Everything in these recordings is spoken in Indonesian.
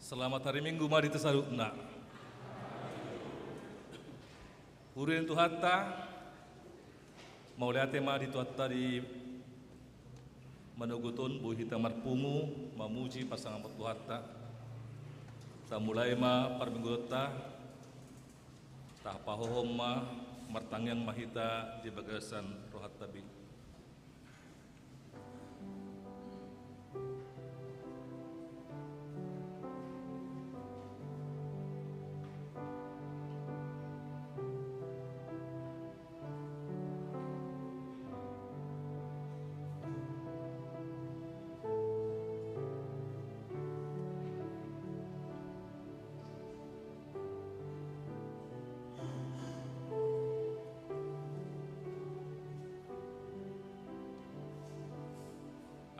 Selamat hari Minggu, mari tasarukna. Hurin tu hatta, mauliate mari tu hatta di manugutun bu hita marpungu, mamuji pasangan tu hatta. Ta mulai ma parminggu ta, ta pahohom ma martangyang mahita di bagasan rohat tabi.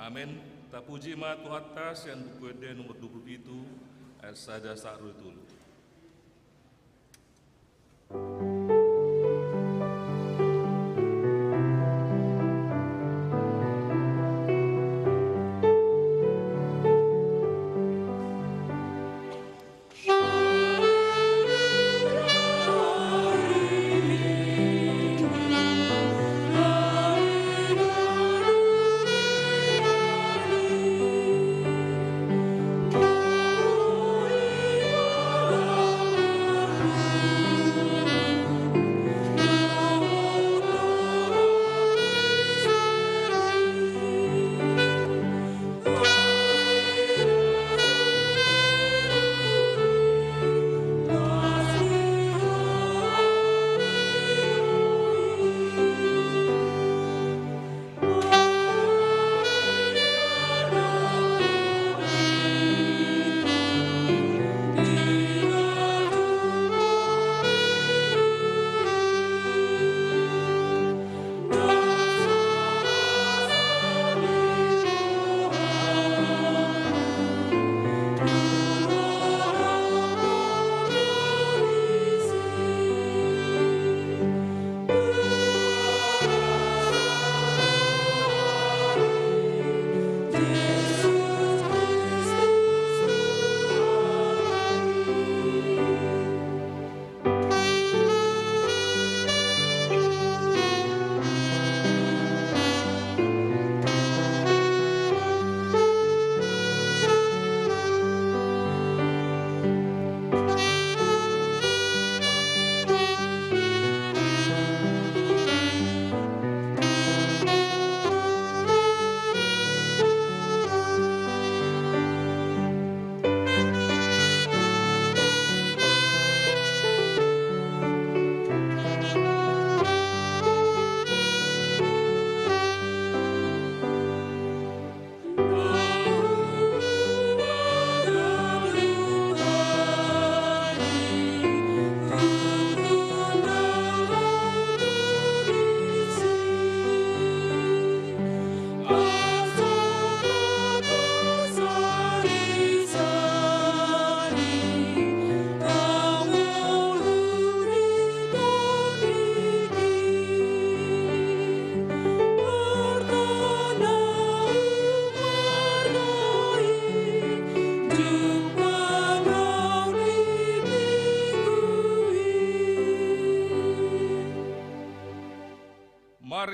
Amin. Tak puji ma Tuhan atas yang buku nomor 20 itu ayat saja sa'ru itu.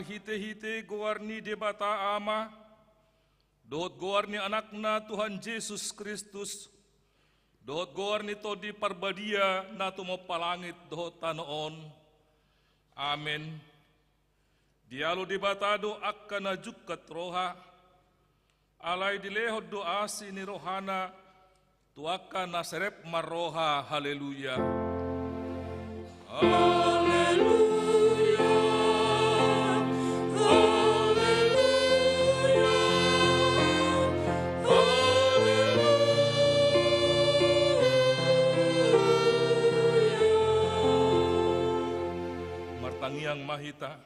Hite-hite gowarni debata ama, dohot gowarni anakna Tuhan Yesus Kristus, dohot gowarni todi parbadia na tumapalangit dohot tanoon. Amen. Dialo debatado akka na jukat roha, alay dilehod doa si ni rohana, tuaka na serep maroha. Haleluya. Haleluya. Martangyang mahita,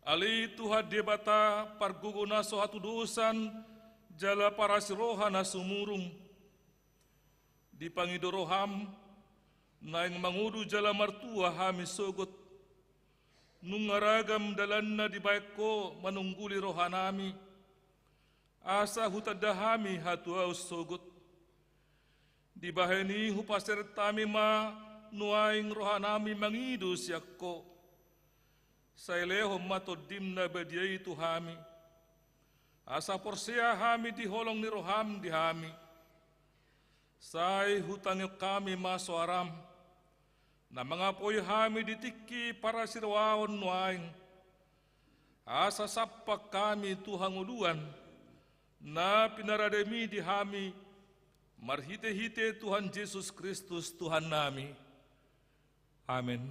ali Tuhan debata parguguna sohatu dosan jala para siroha na sumurung di pangidoroham na yang mangudu jala martua hami sogot nungaragam dalanna di baiko manungguli rohanami asa hutadahami hatuaus sogot Di baheni hupasir tami ma nuaing rohanami mangidu siakko. Saileho matodim na badiai tuhami. Asa porsia hami di holong ni roham di hami. Sai hutangil kami masoaram. Na mangapoy hami ditiki para sirwaon nuaing. Asa sapak kami Tuhan uluan. Na pinarademi di hami. Marhite-hite Tuhan Yesus Kristus Tuhan nami. Amin.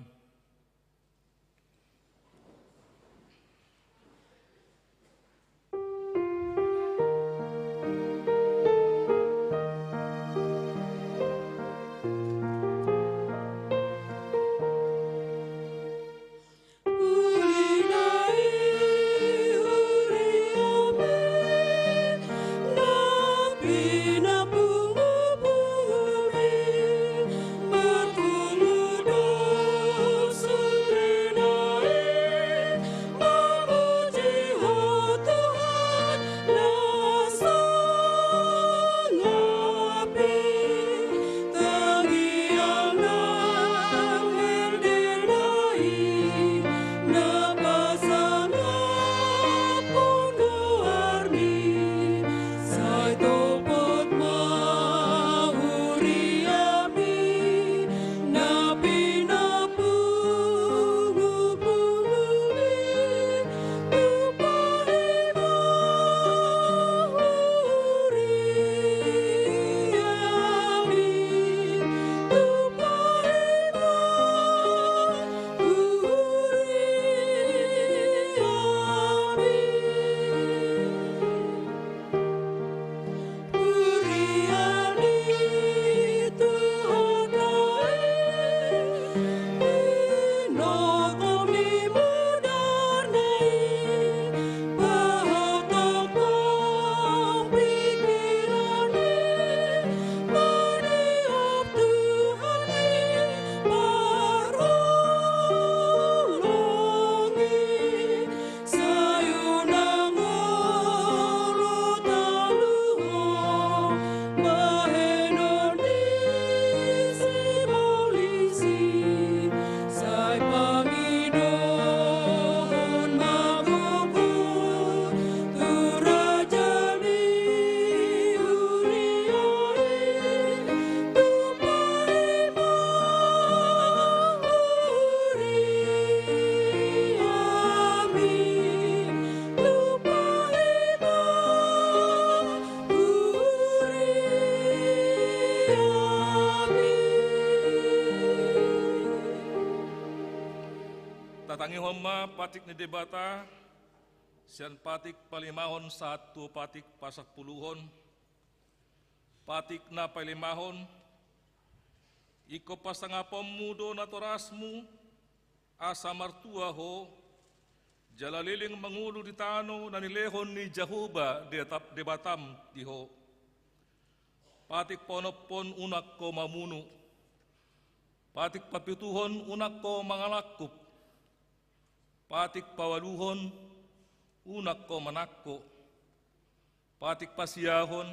Tatangi homa patik ni debata, sian patik palimahon satu patik pasak puluhon, patik na palimahon, iko pasangapom mudo na torasmu, asa martua ho, jalaliling mangulu di tano na nilehon ni Jahuba di Batam di ho. Patik ponopon unak ko mamunu, patik papituhon unak ko mangalakup, patik pawaluhon, unak ko manakko, patik pasiyahon,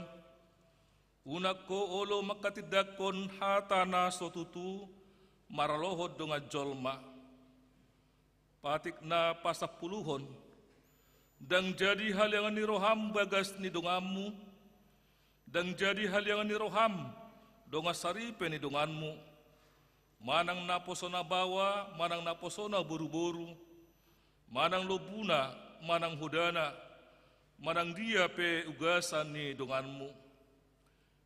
unak ko olo makatidakon hata na sotutu, maralohod donga jolma, patik na pasapuluhon, dang jadi hal yang niroham bagas ni dongamu, dang jadi hal yang niroham donga saripe ni donganmu, manang naposona bawa, manang naposona boru-boru, manang lobuna, manang hudana, manang dia pe ugasan ni donganmu.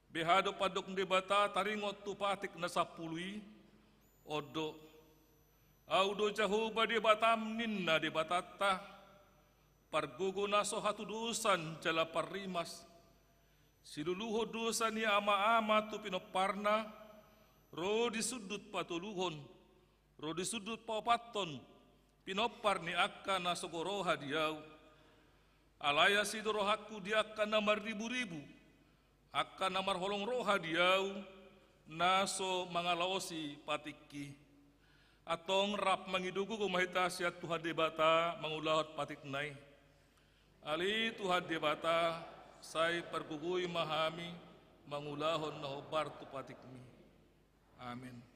Behado padok debata taringot tu patik na sapului, odo. Audo Jahuba di Batam ninna di Batata, pargogo naso hatu dosan jala parimas, siluluho dosa ni ama-ama tu pinoparna, ro di sudut patuluhon, ro di sudut papaton, pinopar ni akka na sogoroha diau, alaya sidorohaku di akka namar ribu-ribu, akka namar holong roha diau, naso mangalaosi patiki, atong rap mangidugu kumahita siya Tuhan debata mangulahot patik nai, ali Tuhan debata say pergugui mahami, mangulahon na hobar tupatikmi. Amen.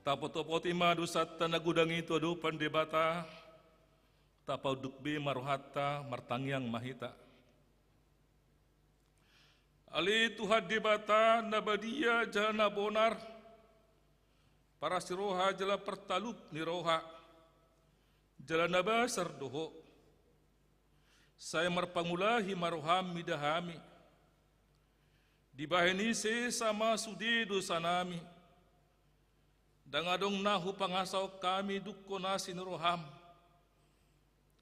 Tapot-topoti madusat tanagudang itu adu pandebata tapau dukbi maruhata martangyang mahita. Ali Tuhan debata nabadia jana bonar para siroha jala pertalup ni roha jala nabasar doho. Saya marpangulahi maruham midahami dibaheni se sama sudido sanami. Dangadong nahu pangasaw kami dukko na sinuroham.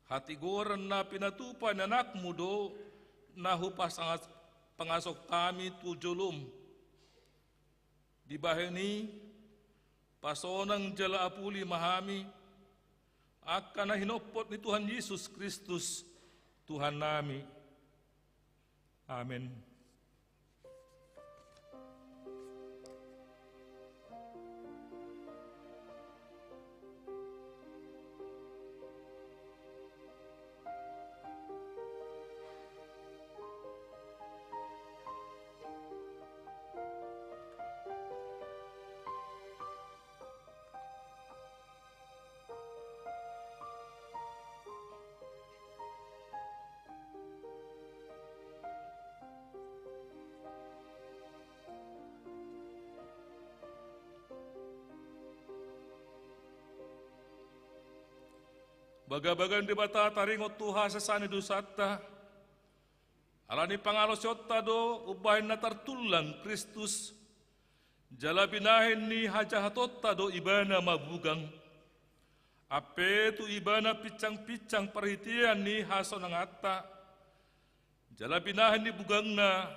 Hati goran na pinatupan anak mudo nahu pangasaw kami tujulum. Di baheni pasonang jala apuli mahami akan na hinopot ni Tuhan Yesus Kristus Tuhan nami. Amen. Bagabagan di bata taringot Tuha sasani dusata. Alani pangalosyota do ubahin na tartulang Kristus. Jala binahin ni hajahatotta do ibana mabugang. Ape tu ibana picang-picang perhitian ni haso ng atta. Jala binahin ni bugang na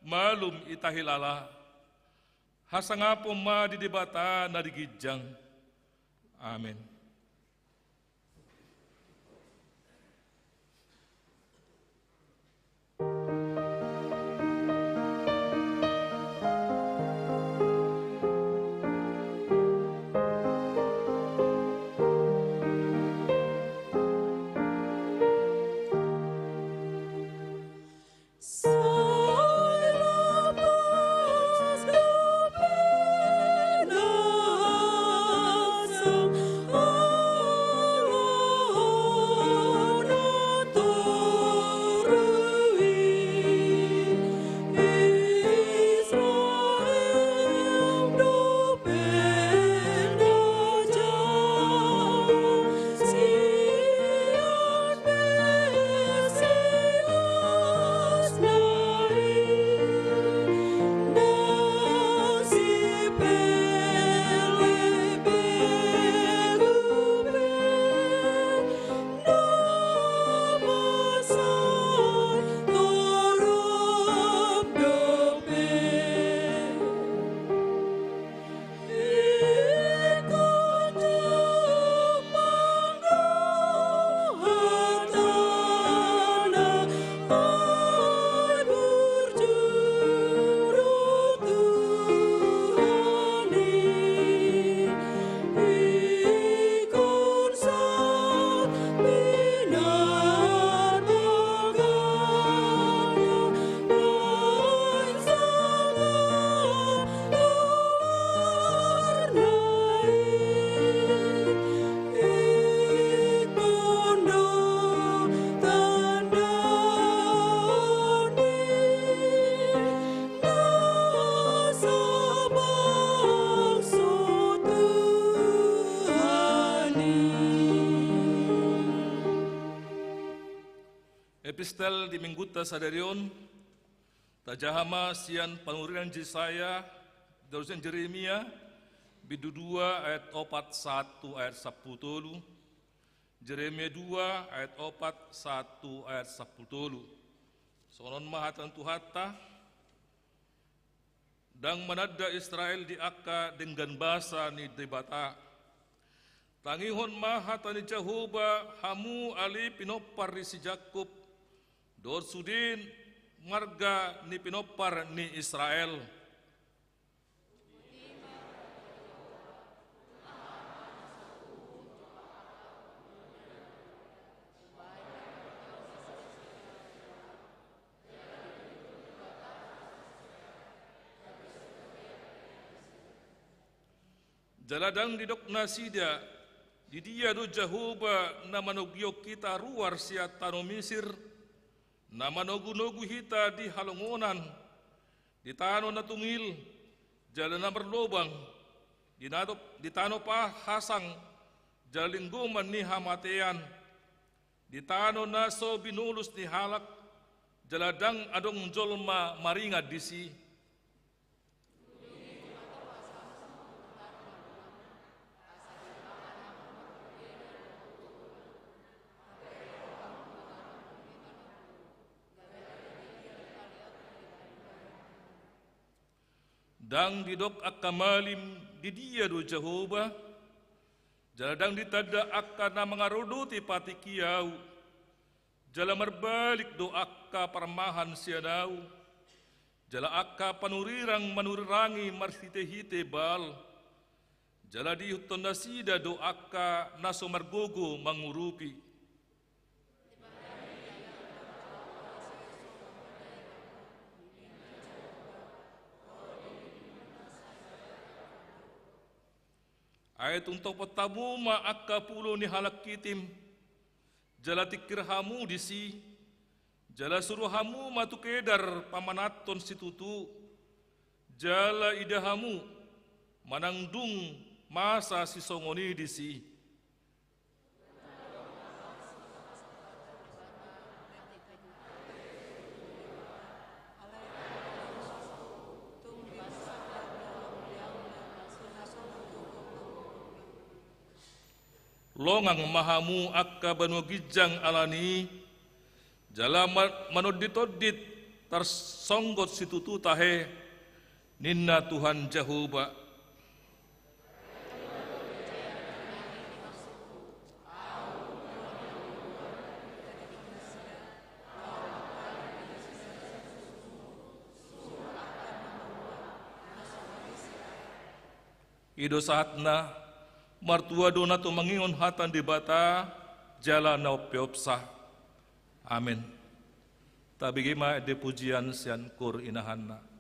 malum itahilala. Hasangapo ma di debata na digijang. Amen. Epistel di mingguta sadarion, tajahama sian panurian Yesaya, dalusan Jeremia, bidu 2 ayat 4, 1 ayat 10, Jeremia 2 ayat 4, 1 ayat 10. Sonon mahatan tuhata, dang manada Israel di akka dengan bahasa ni debata. Tangihon mahatan ni Jehovah hamu ali pinopar si Jakob, dor sudin marga ni pinopar ni Israel. Jaladang didok nasida, di dia do Jehovah nama nogyo kita ruar sia tano Misir, nama nogu-nogu hita di halongonan, di tano natungil, jalan na berlobang, di tano pa hasang, jalingguman ni hamatean, di tano naso binulus ni halak, jaladang adong jolma maringa disi. Dang didok akka malim di dia do Jehovah, jaladang ditada akka na mangaruduti pati kiau, jala merbalik do akka parmahan siadau, jala akka panurirang manurirangi marsite-hite bal, jala dihuton nasida do akka naso margogo mangurupi. Ayat untuk petamu ma akka pulo ni halak kitim, jala tikirhamu disi, jala suruhamu matu kedar pamanaton situtu, jala idahamu manangdung masa si songoni disi. Longang mahamu akka banu gijang alani, jala manodit-odit tarsonggot situtu tahe, ninna Tuhan Jehovah. Ido saatna, martua dona tu mangingon hatan di bata jala na piopsa. Amin. Tabigima de pujian sian kur inahanna.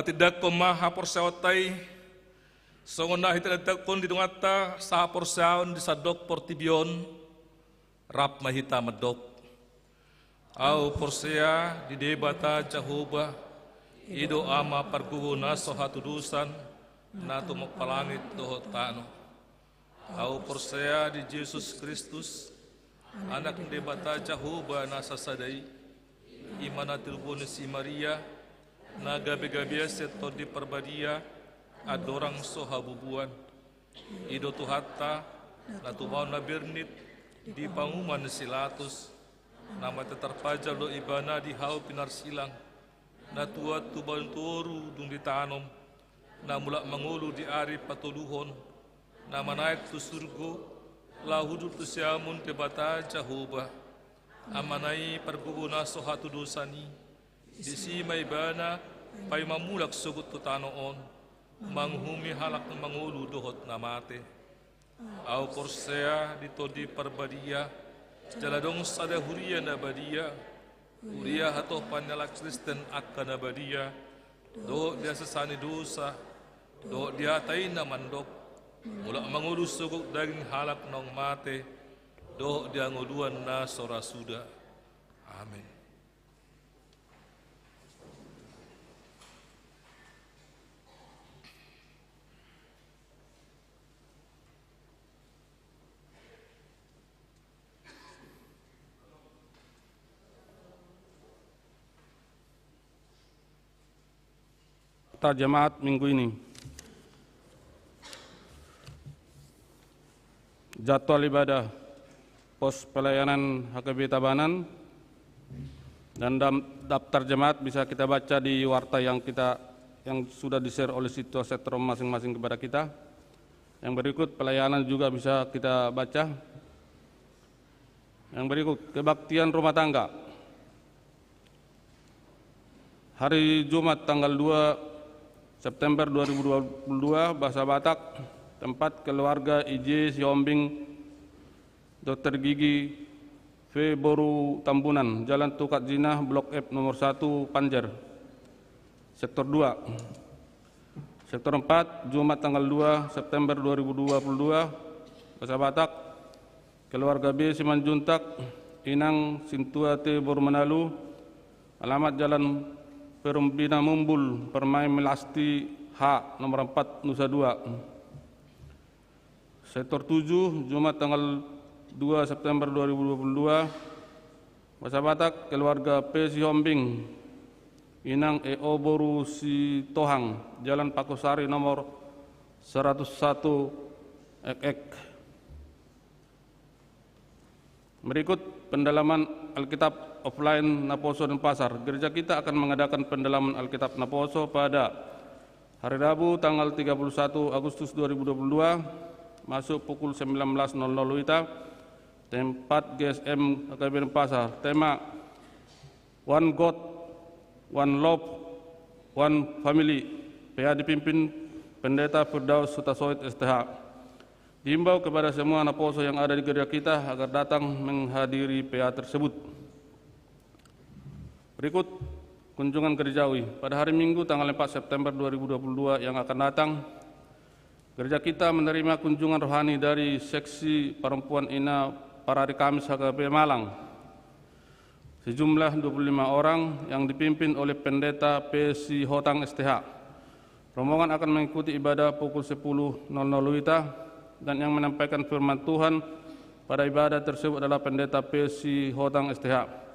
Matidak pemaha porsaotai songona hitadadak kon di dungata sa porsaon di sadok portibion rap mahita medok au porsea di debata Jehovah ido ama parguna sohatu dusan na tumok palangit dohot tano au porsea di Yesus Kristus anak debata Jehovah na sasadai imana tilbun si Maria na gabi-gabi seto di perbadia adorang sohabubuan ido tuhatta na tumaw na birnit di panguman silatus nama tetarpaja lo ibana di hau pinarsilang na tuat tuban toru dung ditanom na mulak mangulu di ari patuluhon na manaik tu surgo la hudup tu siamun te bata Jehovah amanai pergubuna sohatu dosani disi may bana pay mamulak sugut tu tanoon manghumi halak ng mangulu dohot na mate au porsea dito di perbadia jaladong sada huria na badia huria hato panyalak Kristen akka na badia do dia sesani dosa do dia tay na mandok mulak mangulu sugut daging halak nong mate doh dia nguluan na sora suda. Amin. Jemaat minggu ini. Jadwal ibadah pos pelayanan HKB Tabanan dan daftar jemaat bisa kita baca di warta yang sudah di-share oleh sitwasentrum masing-masing kepada kita. Yang berikut pelayanan juga bisa kita baca. Yang berikut kebaktian rumah tangga. Hari Jumat tanggal 2 September 2022 Bahasa Batak, tempat keluarga IJ Siombing Dr. Gigi V. Boru Tambunan, Jalan Tukat Jinah, Blok F nomor 1, Panjer, Sektor 2. Sektor 4, Jumat tanggal 2 September 2022, Bahasa Batak, keluarga B. Simanjuntak, Inang Sintuate Boru Manalu, alamat Jalan Perumbina Mumbul, Permai Melasti H, nomor 4, Nusa 2. Sektor 7, Jumat tanggal 2 September 2022, Bahasa Batak, keluarga P. Sihombing, Inang EO Boru Si Tohang, Jalan Pakusari nomor 101 Ek. Berikut pendalaman Alkitab offline Naposo dan Pasar. Gereja kita akan mengadakan pendalaman Alkitab Naposo pada hari Rabu tanggal 31 Agustus 2022 masuk pukul 19.00 WITA, tempat GSM HKB dan Pasar. Tema One God, One Love, One Family. PA dipimpin Pendeta Firdaus Sutasoid STH. Diimbau kepada semua Naposo yang ada di gereja kita agar datang menghadiri PA tersebut. Berikut kunjungan gerejawi. Pada hari Minggu tanggal 4 September 2022 yang akan datang, gereja kita menerima kunjungan rohani dari seksi perempuan INA Parari Kamis HKB Malang. Sejumlah 25 orang yang dipimpin oleh Pendeta P.C. Hotang STH. Rombongan akan mengikuti ibadah pukul 10.00 WITA dan yang menyampaikan firman Tuhan pada ibadah tersebut adalah Pendeta P.C. Hotang STH.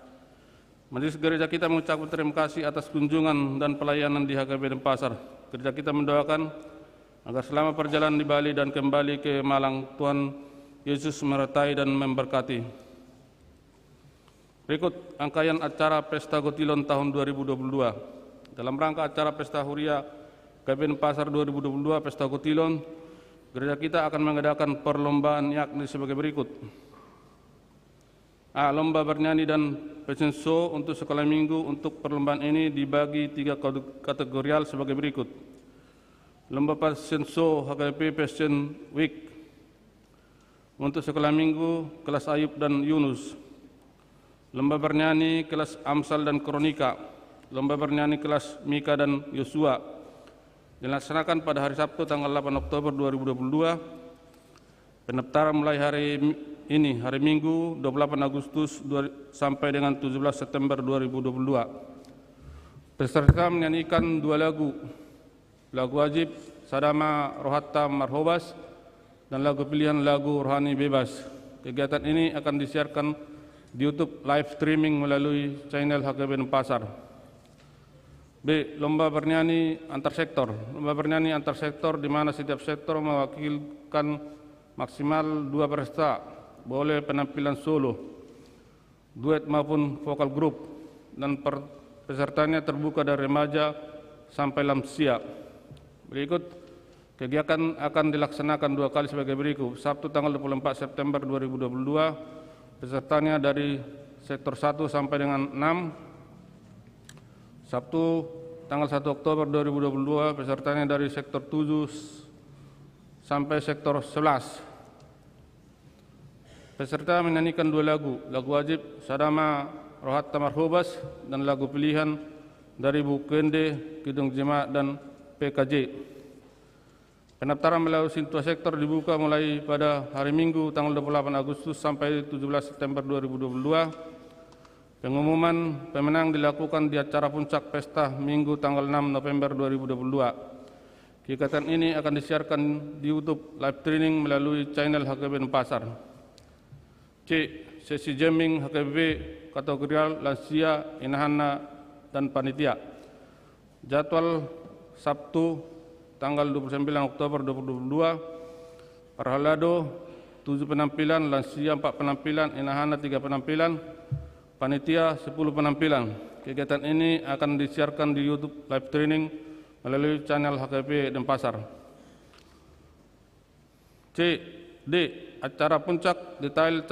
Majelis gereja kita mengucapkan terima kasih atas kunjungan dan pelayanan di HKB Denpasar. Gereja kita mendoakan agar selama perjalanan di Bali dan kembali ke Malang, Tuhan Yesus menyertai dan memberkati. Berikut rangkaian acara Pesta Gotilon tahun 2022. Dalam rangka acara Pesta Huria HKB Denpasar 2022 Pesta Gotilon, gereja kita akan mengadakan perlombaan yakni sebagai berikut. A. Lomba bernyanyi dan fashion show untuk sekolah minggu. Untuk perlombaan ini dibagi 3 kategorial sebagai berikut. Lomba fashion show HKP Fashion Week untuk sekolah minggu kelas Ayub dan Yunus. Lomba bernyanyi kelas Amsal dan Kronika. Lomba bernyanyi kelas Mika dan Yosua. dilaksanakan pada hari Sabtu tanggal 8 Oktober 2022. Pendaftaran mulai hari ini, hari Minggu 28 Agustus sampai dengan 17 September 2022. Peserta menyanyikan 2 lagu wajib Sadama Rohatta Marhobas dan lagu pilihan lagu Rohani Bebas. Kegiatan ini akan disiarkan di YouTube live streaming melalui channel HKB Denpasar. B. Lomba bernyanyi antar sektor. Lomba bernyanyi antar sektor di mana setiap sektor mewakilkan maksimal 2 peserta, boleh penampilan solo, duet maupun vokal grup, dan pesertanya terbuka dari remaja sampai lansia. Berikut kegiatan akan dilaksanakan 2 kali sebagai berikut. Sabtu tanggal 24 September 2022, pesertanya dari sektor 1 sampai dengan 6. Sabtu tanggal 1 Oktober 2022, pesertanya dari sektor 7 sampai sektor 11. Peserta menyanyikan 2 lagu wajib Sadama Rohatta Marhobas dan lagu pilihan dari Bukende, Kidung Jemaat dan PKJ. Pendaftaran melalui Sintua Sektor dibuka mulai pada hari Minggu tanggal 28 Agustus sampai 17 September 2022. Pengumuman pemenang dilakukan di acara puncak pesta Minggu tanggal 6 November 2022. Kegiatan ini akan disiarkan di YouTube live streaming melalui channel HKB Denpasar. C. Sesi jamming HKB kategorial lansia, inahana, dan panitia. Jadwal Sabtu tanggal 29 Oktober 2022, Parhalado 7 penampilan, lansia 4 penampilan, inahana 3 penampilan, panitia 10 penampilan. Kegiatan ini akan disiarkan di YouTube live streaming melalui channel HKB Denpasar. C. D. Acara puncak, detail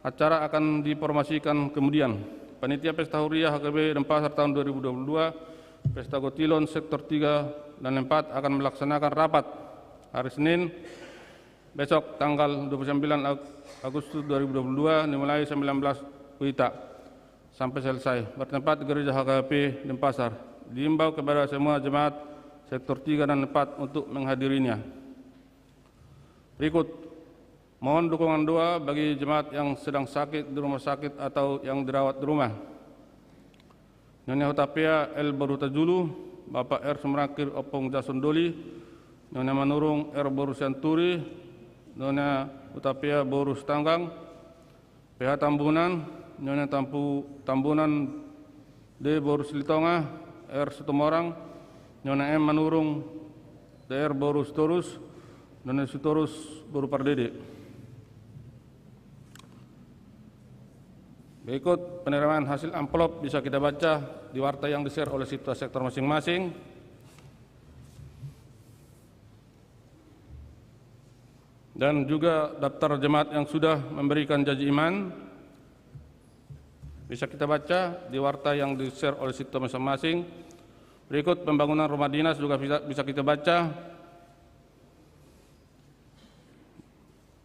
acara akan diinformasikan kemudian. Panitia Pesta Huriah HKB Denpasar tahun 2022, Pesta Gotilon Sektor 3 dan 4 akan melaksanakan rapat hari Senin besok tanggal 29 Agustus 2022 dimulai 19 WITA sampai selesai bertempat di Gereja HKP Denpasar. Diimbau kepada semua jemaat Sektor 3 dan 4 untuk menghadirinya. Berikut, mohon dukungan doa bagi jemaat yang sedang sakit di rumah sakit atau yang dirawat di rumah. Nyonya Hutapea El Barutajulu, Bapak R. Sumrakir Opong Jasondoli, Nyonya Manurung R. Borusianturi, Nyonya Hutapea Borus Tanggang, PH Tambunan, Nyonya Tambunan D. Borus Litonga, R. Sutomorang, Nyonya M. Manurung DR Borus Torus, Nyonya Sutorus Boru Pardede. Berikut penerimaan hasil amplop bisa kita baca di warta yang di-share oleh Sintua Sektor masing-masing. Dan juga daftar jemaat yang sudah memberikan janji iman bisa kita baca di warta yang di-share oleh Sintua masing-masing. Berikut pembangunan rumah dinas juga bisa kita baca.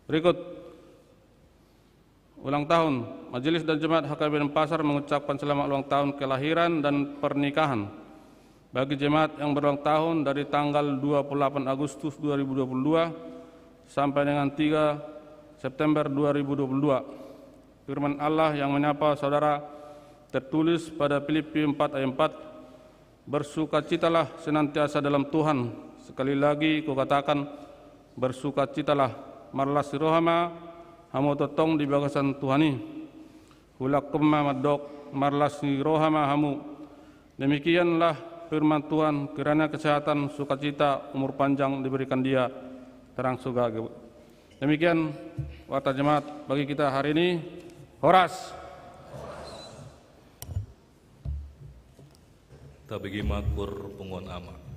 Berikut ulang tahun, Majelis dan Jemaat HKB Denpasar mengucapkan selamat ulang tahun kelahiran dan pernikahan bagi jemaat yang berulang tahun dari tanggal 28 Agustus 2022 sampai dengan 3 September 2022. Firman Allah yang menyapa saudara tertulis pada Filipi 4 ayat 4, bersukacitalah senantiasa dalam Tuhan. Sekali lagi kukatakan, bersukacitalah. Marlas rohama hamu totong di bagasan Tuhani, hulak kemma madok marlas ni rohama hamu. Demikianlah firman Tuhan, kiranya kesehatan, sukacita, umur panjang diberikan dia, terang surga. Demikian warta jemaat bagi kita hari ini. Horas. Tabigi makur pungon ama.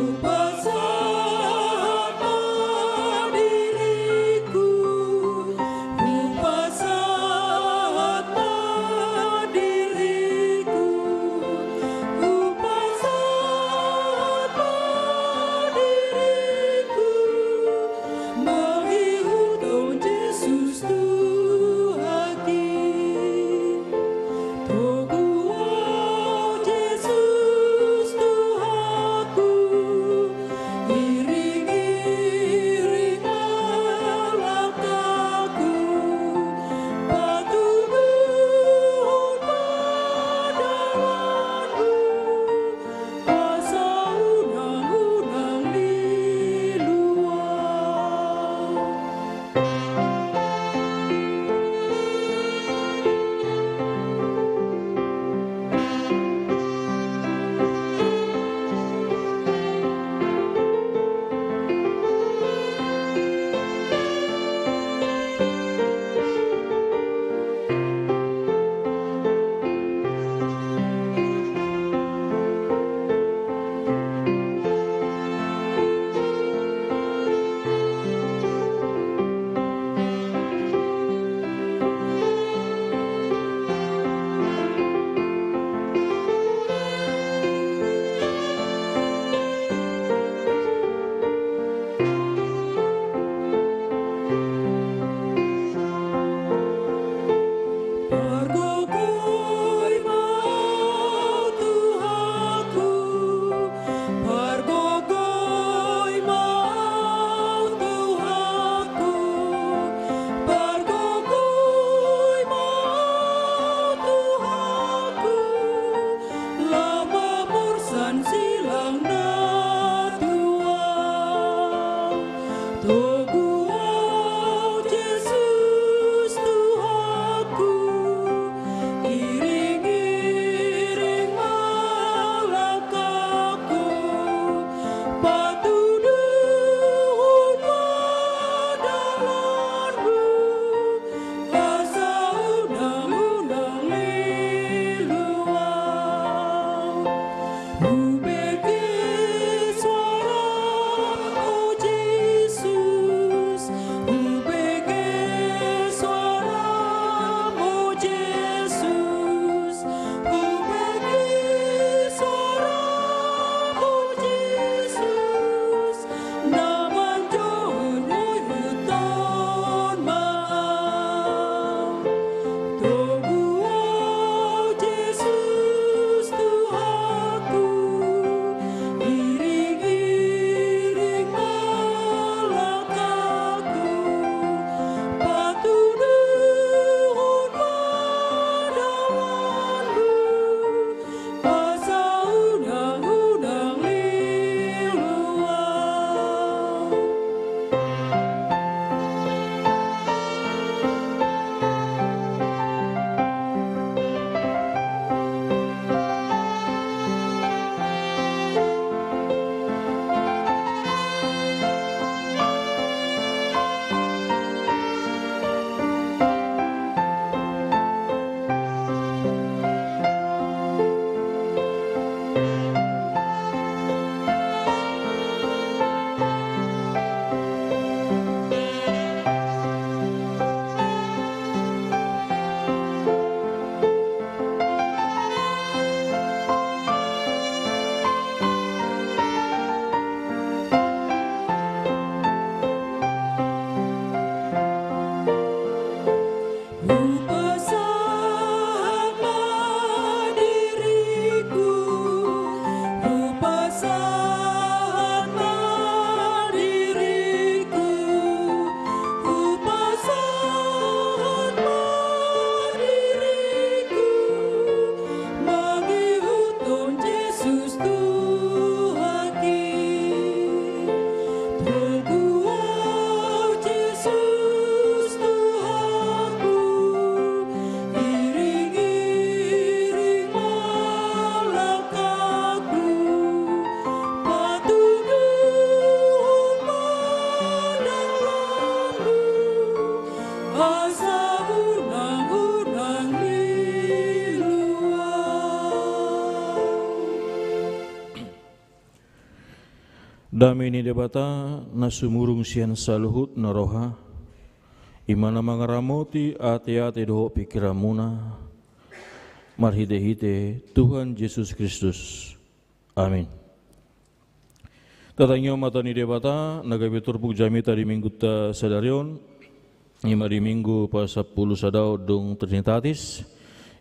Tuhan Dami ni debata na sumurung siyan sa luhut na roha, imana mangaramoti ati-ati doho pikiramuna, marhite-hite Tuhan Yesus Kristus. Amin. Tatangyo mata ni debata, nagabitur pug jamita di minggu ta sadarion, ima di minggu pa 10 sadaw dong Trinitatis,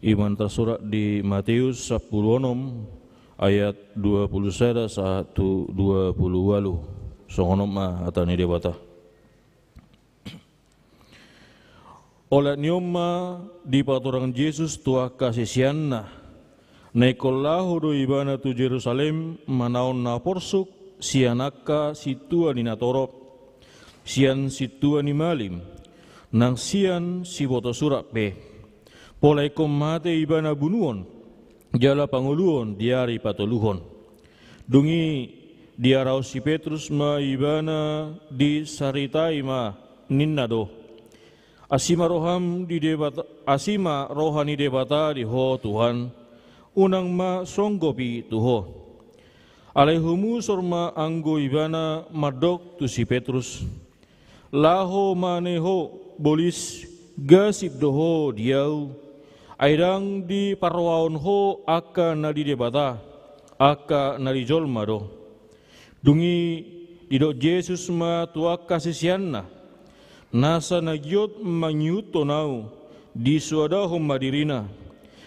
iman tersurat di Matius 10 ayat 20 sada 1:20 songonom atau ni debata. Oleh nioma di paturang Yesus tua kasisianna nekolahu do ibana tu Jerusalem manaon na porsuk sianaka situa ni natorop sian situa ni malim nang sian si boto surat pe polai mate ibana bunuon jala panguluon diari patoluhon. Dungi diarau si Petrus ma ibana di saritai ma ninnado. Asima rohani debata di ho Tuhan. Unang ma songgopi tuho. Alaihumu sorma anggo ibana madok tu si Petrus. Laho maneho bolis gasip doho diau. Airang di parwaon ho aka nadi debata, aka nadi jolma do. Dungi idok Yesus ma tua kasisianna, nasa nagyot manyuto nau, di suadaho madirina,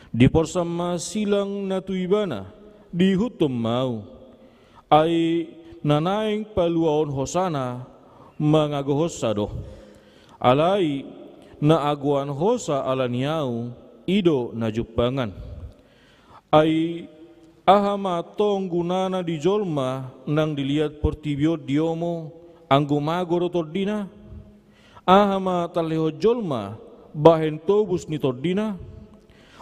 di porsama silang natuibana, di hutum mau. Ay nanaing paluaon hosana, mangagohosa do. Alai na aguan hosa alaniau, ido na jupangan ay ahama tong gunana di jolma nang dilihat portibio diomo anggo magoro tordina ahama taleho jolma bahen tobus ni tordina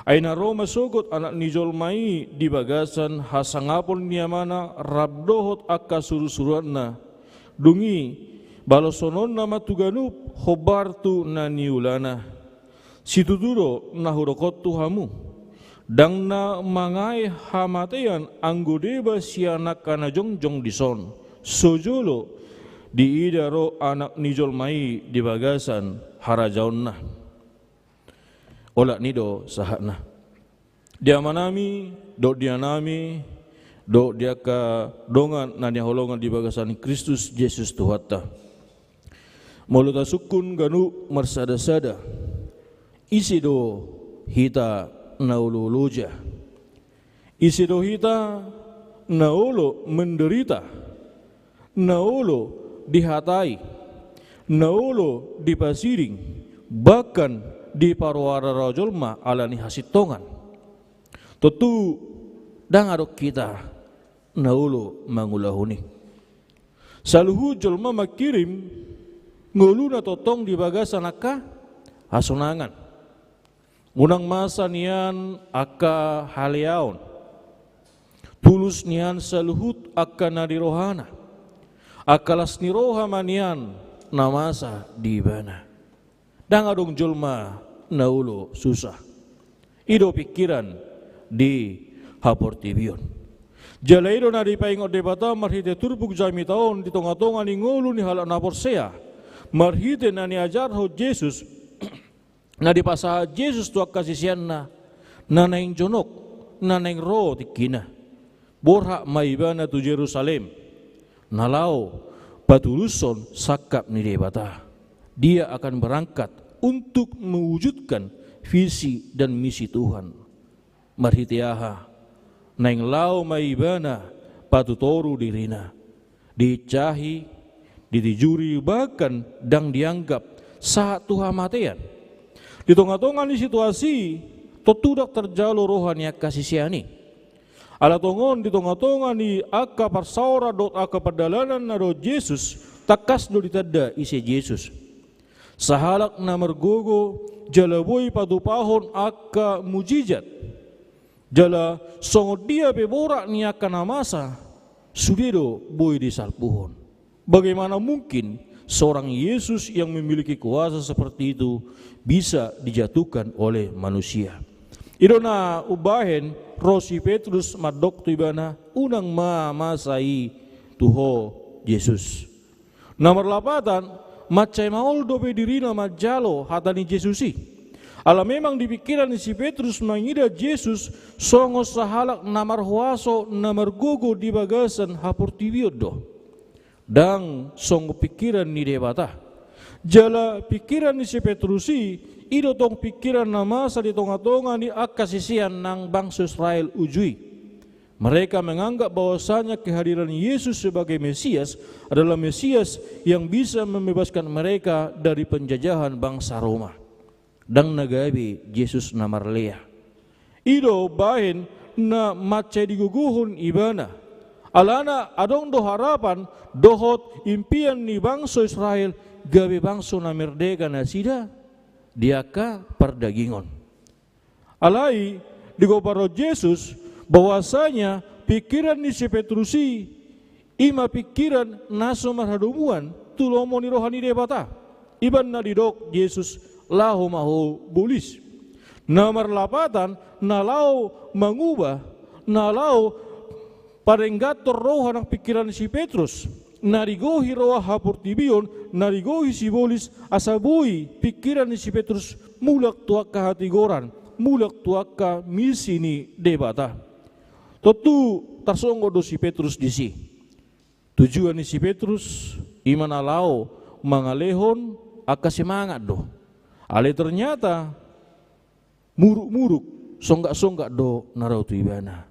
ay na Roma sogot anak ni jolmai di bagasan hasangapol niamana rabdohot akka suru-suruanna dungi balosonon na matuganup hobartu na niulana situduro na hurokot Tuhamu dang na mangai hamatean anggo deba sianak kana jongjong dison sojolo di idaro anak nijol mai di bagasan harajaonna olak nido sahakna dia manami do dia nami do dia ka dongan na dia holongan di bagasan Kristus Yesus Tuhatta moluta sukun ganu marsada-sada isido hita naululuja, isido hita naulo menderita, naulo dihatai, naulo dipasiring, bahkan di parwara rajulma alani hasitongan. Tentu dangarok kita naulo mangulahuni. Saluhu julma makirim ngulu na totong di bagasan akka hasunangan. Unang masa nian aka haliaon, tulus nian saluhut aka nadirohana, akalas niroha manian namasa di bana. Dangadong julma naulo susah, ido pikiran di haportibion. Jalairo na di paingot debata marhite turbuk jami taon di tonga-tonga ni ngulu ni halak naporsea, marhite na niajar ho Yesus. Na di pasah Yesus tuak kasisianna nanaing jonok nanaing ro tikina borhak maibana tu Jerusalem nalau patuluson sakap ni debata dia akan berangkat untuk mewujudkan visi dan misi Tuhan marhitiaha naing lau maibana patutoru dirina dicahi ditijuri bahkan dang dianggap saat Tuhan matean. Di tengah-tengah di situasi totudak terjalo rohani kasisiani. Ala tongon di tengah-tengah ni aka parsaura dot aka perdalanan naro Yesus takas do ditada isi Yesus. Sahalak na mergogo jalaboy padupahon aka mujizat. Jala songo dia beborak ni aka namasa sudido boy disalpuhon. Bagaimana mungkin seorang Yesus yang memiliki kuasa seperti itu bisa dijatuhkan oleh manusia. Irona ubahen rosi Petrus madok tu ibana unang masai tuho Yesus. Nomor 8, macai maul dope dirina majalo hatani Yesusi. Ala memang di pikiran si Petrus mangida Yesus songo sahalak namar huaso namar gogo di bagasan hapurtibiodo. Dan songo pikiran ni debata. Jala pikiran ni si Petrusi, ido tong pikiran nama sa di tonga-tonga ni akasisian ng bangsa Israel ujui. Mereka menganggap bahwasanya kehadiran Yesus sebagai Mesias adalah Mesias yang bisa membebaskan mereka dari penjajahan bangsa Roma. Dan nagabi Yesus na marlea. Ido bahin na macay diguguhon ibana. Alana adong do harapan dohot impian ni bangsa Israel gabi bangsa na merdeka na sida diaka perdagingon. Alai digoparo Yesus bahwasanya pikiran ni si Petrusi ima pikiran naso marhadumuan tulomo ni rohani debata. Iban na didok Yesus lahu mahu bulis. Nomor 8 nalau mengubah nalau parenggator roha ng pikiran si Petrus. Narigohi roha hapurtibion, narigohi si bolis asabui pikiran ni si Petrus mulak tuak kahatigoran, mulak tuak ka misi ni debata. Totu tarsongo do si Petrus disi. Tujuan ni si Petrus iman alao mangalehon akasemangat do. Ale ternyata muruk-muruk songgak-songgak do narau tu ibana.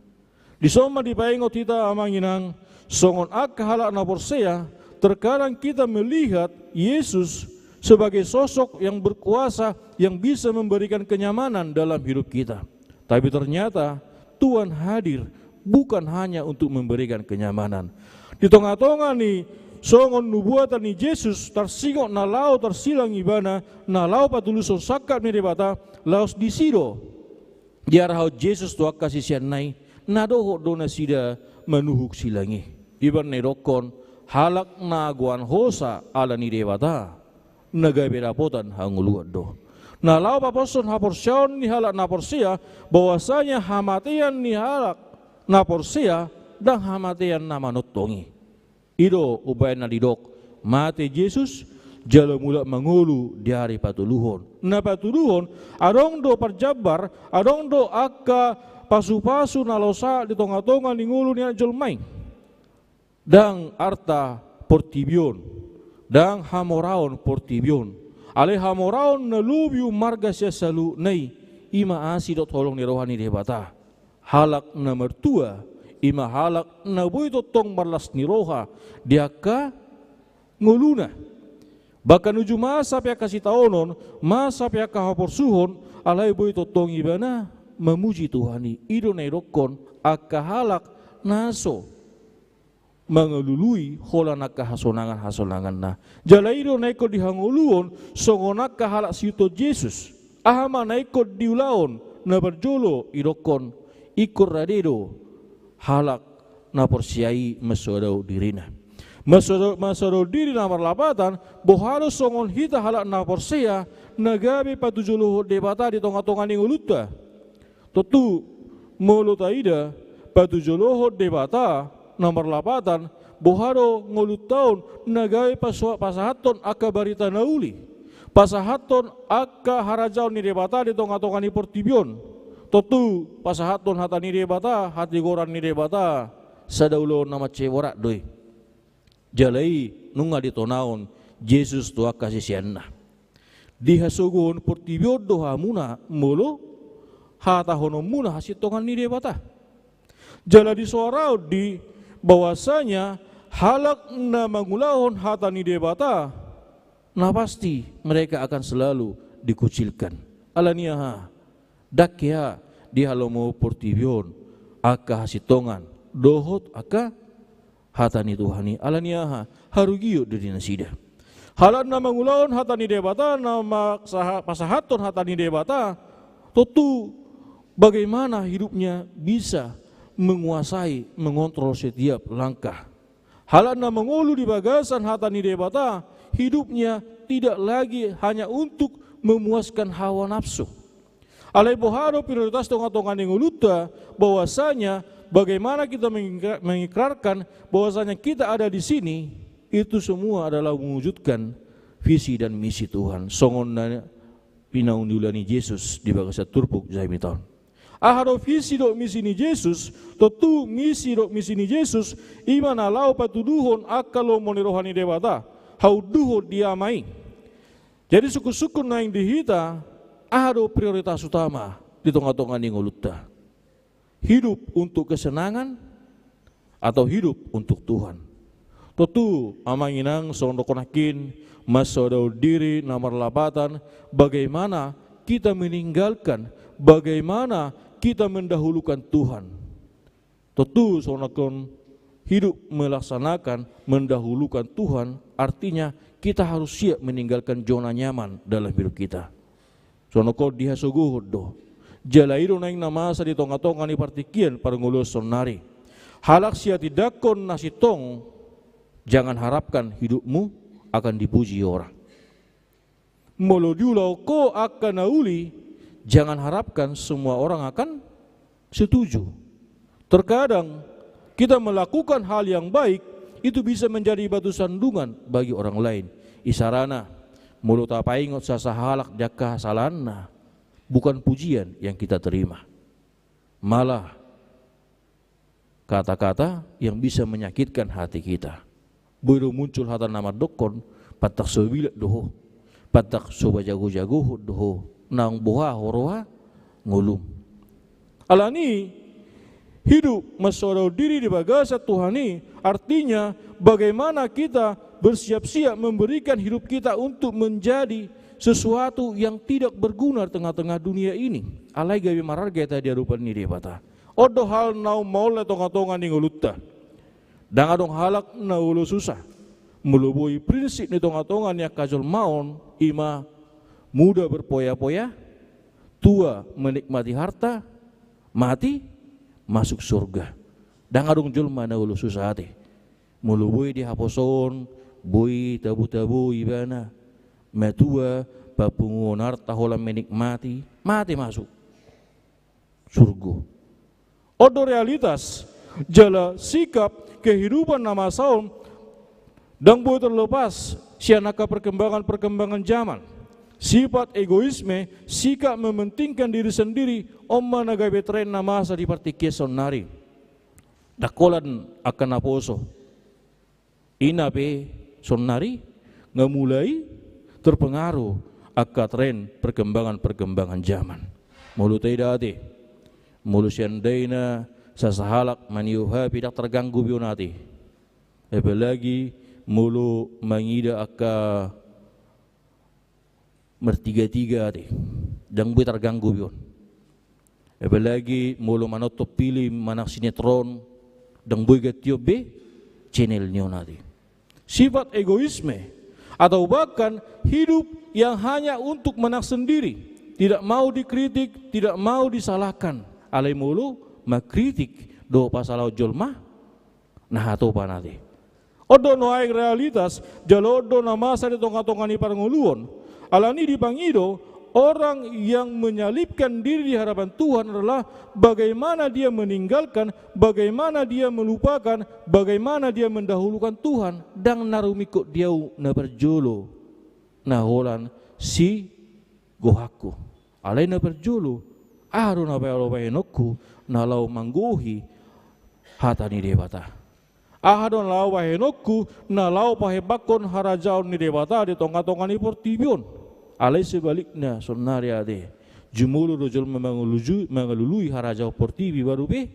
Di soma di paingot kita amanginang songon akhalak na porsea, terkadang kita melihat Yesus sebagai sosok yang berkuasa yang bisa memberikan kenyamanan dalam hidup kita. Tapi ternyata Tuhan hadir bukan hanya untuk memberikan kenyamanan. Di tengah-tengah nih songon nubuatan ni Yesus tarsingok na lao tarsilang ibana na lao patuluson sakap ni debata laos disido diarahau Yesus tuak kasih sianai nadoho dona sida manuhuk silangi iban nerokon halak naguan hosa ala ni debata nagaberapotan hanguluan do na lao paposon haporsyon ni halak na porsia bahwasanya hamatian ni halak na porsia dan hamatian na manutongi. Ido upaya na didok mati Yesus jala mula mangulu di hari patuluhon. Na patuluhon adong do parjabar, adong do akka pasu-pasu na losa di tonga-tonga ni ngulu ni ajolmay. Dang arta portibion, dang hamoraon portibion. Ale hamoraon na lubiu marga siya salu nay ima asi do tolong ni rohani debata. Halak na mertua ima halak na boy totong marlas ni roha diaka nguluna bahkan uju masa pia kasih taonon masa pia kahaporsuhon alay boy totong ibana memuji Tuhani ido na irokon aka halak naso mangalului hola nakahasonangan na jala ido na ikot dihanguluon songonak kahalak siuto Yesus ahama na ikot diulaon na berjolo irokon ikor radero halak na porsiai masodau dirina. Masodau diri nomor 8 bohalo songon hita halak na porsia nagabi patujuluh debata di tonga-tonga ni nguluta. Totu muluta ida patujuluh debata nomor 8 bohalo ngulutaun nagabi pasahaton aka barita nauli. Pasahaton aka harajau ni debata di tonga-tonga ni portibion. Totu pasahaton hata ni debata hati goran ni debata sadaulo nama ceworak doi jalai nunga ditonaon Yesus tua kasih sianna dihasugun portibio doha muna mulu hata hono muna hasitongan ni debata jala di suarau di bahwasanya halak na mangulahon hata ni debata nah pasti mereka akan selalu dikucilkan alaniaha dakya di halomo portibion aka hasitongan dohot aka hatani Tuhani alaniaha harugiyo dari nasida halan nama ngulaon hatani debata nama pasahaton hatani debata tentu bagaimana hidupnya bisa menguasai mengontrol setiap langkah halan nama ngulu di bagasan hatani debata hidupnya tidak lagi hanya untuk memuaskan hawa nafsu. Alai boharo prioritas tonga-tonga ni nguluta bahwasanya bagaimana kita mengikrarkan bahwasanya kita ada di sini, itu semua adalah mewujudkan visi dan misi Tuhan. Songon pinaun diulani Yesus di bagasa turpuk jahimi tahun. Ahado visi dok misi ni Yesus, tentu misi dok misi ni Yesus, imana lau patuduhon akalo moni rohani dewata, hau duho diamai. Jadi suku-suku naing dihita, ahado prioritas utama di tengah-tengah ningolutta. Hidup untuk kesenangan atau hidup untuk Tuhan. Tentu amanginang sondokonakin masodau diri nomor lapatan, bagaimana kita meninggalkan, bagaimana kita mendahulukan Tuhan. Tentu sonakon hidup melaksanakan mendahulukan Tuhan, artinya kita harus siap meninggalkan zona nyaman dalam hidup kita. Sonakon dihasoguhodo jalairu naing namasa di tonga-tonga ni partikian parngulus sonari. Halak sia tidakon nasitong, jangan harapkan hidupmu akan dipuji orang. Molodiulau ko akan nauli, jangan harapkan semua orang akan setuju. Terkadang kita melakukan hal yang baik, itu bisa menjadi batu sandungan bagi orang lain. Isarana, mulut apa ingot sasahalak jaka salana, bukan pujian yang kita terima. Malah kata-kata yang bisa menyakitkan hati kita. Baru muncul hata nama dokon, patak sobilat doho, patak soba jago-jago doho, nang boha horoha ngulum. Alani hidup masodau diri di bagasa Tuhani, artinya bagaimana kita bersiap-siap memberikan hidup kita untuk menjadi sesuatu yang tidak berguna di tengah-tengah dunia ini. Alai gawi mararga tadi arupan ni debata. Odo hal nau maule tonga-tonga ni ngulutta. Dan adong halak na ulu susah melubui prinsip ni tonga-tonga ni kajol maon ima muda berpoya-poya, tua menikmati harta, mati masuk surga. Dan adong julma na ulu susah hati melubui di haposon bui tabu-tabu ibana metua papungun harta hola menikmati, mati masuk surga. Odo realitas jala sikap kehidupan nama saum dan boleh terlepas sianaka perkembangan zaman. Sifat egoisme, sikap mementingkan diri sendiri, omma nagabe tren nama sa di partikia sonari. Dakolan akan aposo. Inape sonari ngamulai terpengaruh akan tren perkembangan zaman. Mulu taidate, mulu siandaina sasahalak maniuha tidak terganggu bionati. Apalagi mulu mangida aka mertiga-tiga ati dan bui terganggu bion. Apalagi mulu manotop pilih manak sinetron dan bui gatiop be channel nionati. Sifat egoisme atau bahkan hidup yang hanya untuk menak sendiri, tidak mau dikritik, tidak mau disalahkan. Alai mulu makritik do pasalau jolma nah atau panati odo no aing realitas jalodo na masa di tonga-tonga ni paranguluon alani di pangido orang yang menyalipkan diri di hadapan Tuhan adalah bagaimana dia meninggalkan, bagaimana dia melupakan, bagaimana dia mendahulukan Tuhan dan narumiko diau na berjolo na holan si gohaku alai na berjolo aru na paenokku nalau mangguhi hatani debata. Ahadon lau wahenokku nalau pahebakon harajaun ni debata di tonga-tonga ni portibion. Alai sebaliknya sonari ade. Jumulu rojol mengalului harajau portibi baru be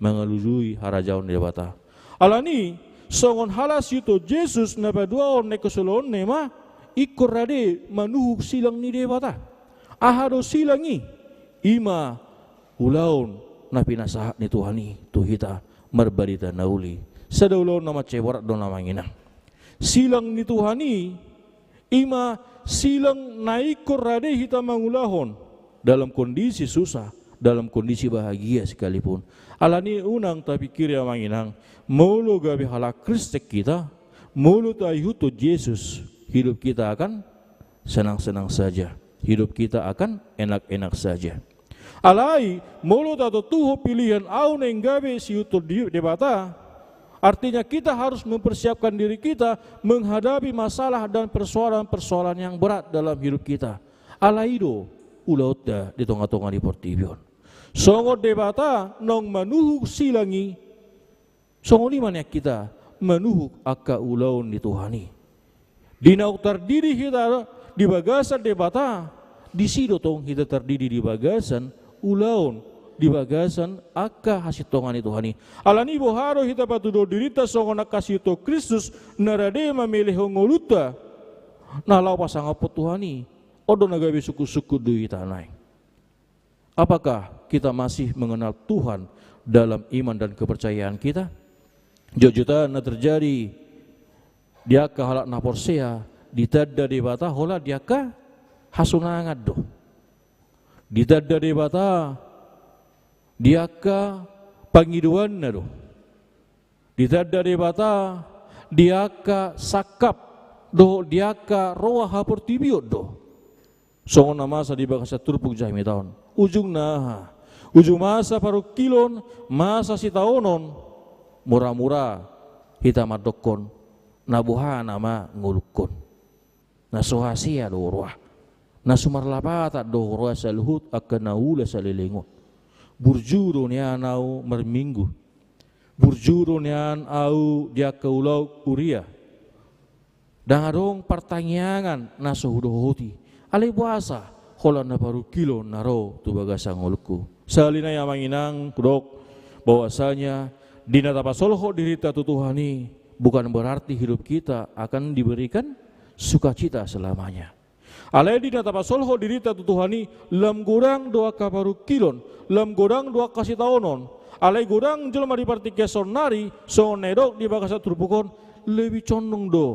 mengalului harajaun ni debata. Alani songon halas yuto Yesus na paduaon ne kesolon nema ikor rade manuhuk silang ni debata. Ahado silangi ima ulaun na pinasahat ni Tuhani tuhita marbarita nauli sadaulo nama cewarat do nama nginang silang ni Tuhani ima silang naikor rade hita mangulahon dalam kondisi susah, dalam kondisi bahagia sekalipun. Alani unang tapi kiri manginang mulu gabi halak Kristek kita mulu tayuto Yesus, hidup kita akan senang-senang saja, hidup kita akan enak-enak saja. Alai mulut atau tuho pilihan au nenggabe siutur debata. Artinya kita harus mempersiapkan diri kita menghadapi masalah dan persoalan-persoalan yang berat dalam hidup kita. Alaido ulauta di tengah-tengah di portibion. Songo debata nong manuhuk silangi. Songo di mana kita manuhuk aka ulaun di Tuhani. Dinauk terdiri kita di bagasan debata. Di sido tong kita terdiri di bagasan ulaun. Di bagasan aka hasil tongan itu hani. Alani boharo hita patudo dirita songo nakasih to Kristus narade mamilih ngoluta. Nalau pasang apa Tuhani. Odo nagabe suku-suku duit tanai. Apakah kita masih mengenal Tuhan dalam iman dan kepercayaan kita? Jojuta na terjadi diaka halak na porsea ditadda di bata hola diaka hasunangat do. Ditadda di bata diaka pangiduan na do. Ditadda di bata diaka sakap do diaka roa hapor tibiot do. Songo na masa di baka sa turpug jahmi taon. Ujung na ujung masa paru kilon masa si taonon murah-murah hita madokon nabuha nama ngulukon. Nasuhasia do roa. Nasumarlapata do roa sa luhut akan naula sa lilingot. Burjuro niyan au merminggu. Burjuro niyan au dia kaulau uria. Dangadong pertanyaan nasuhudohoti. Alay puasa hola na paru kilo naro tu bagasang ngulku. Salina yang manginang kudok bahwasanya dinatapasolho dirita tutuhani bukan berarti hidup kita akan diberikan sukacita selamanya. Alai dinatapasolho dirita tutuhani lam gorang doa kaparu kilon, lam gorang doa kasih taonon. Alai gorang jelma di partike sonari sonedok di bagasa turbukon lebih condong do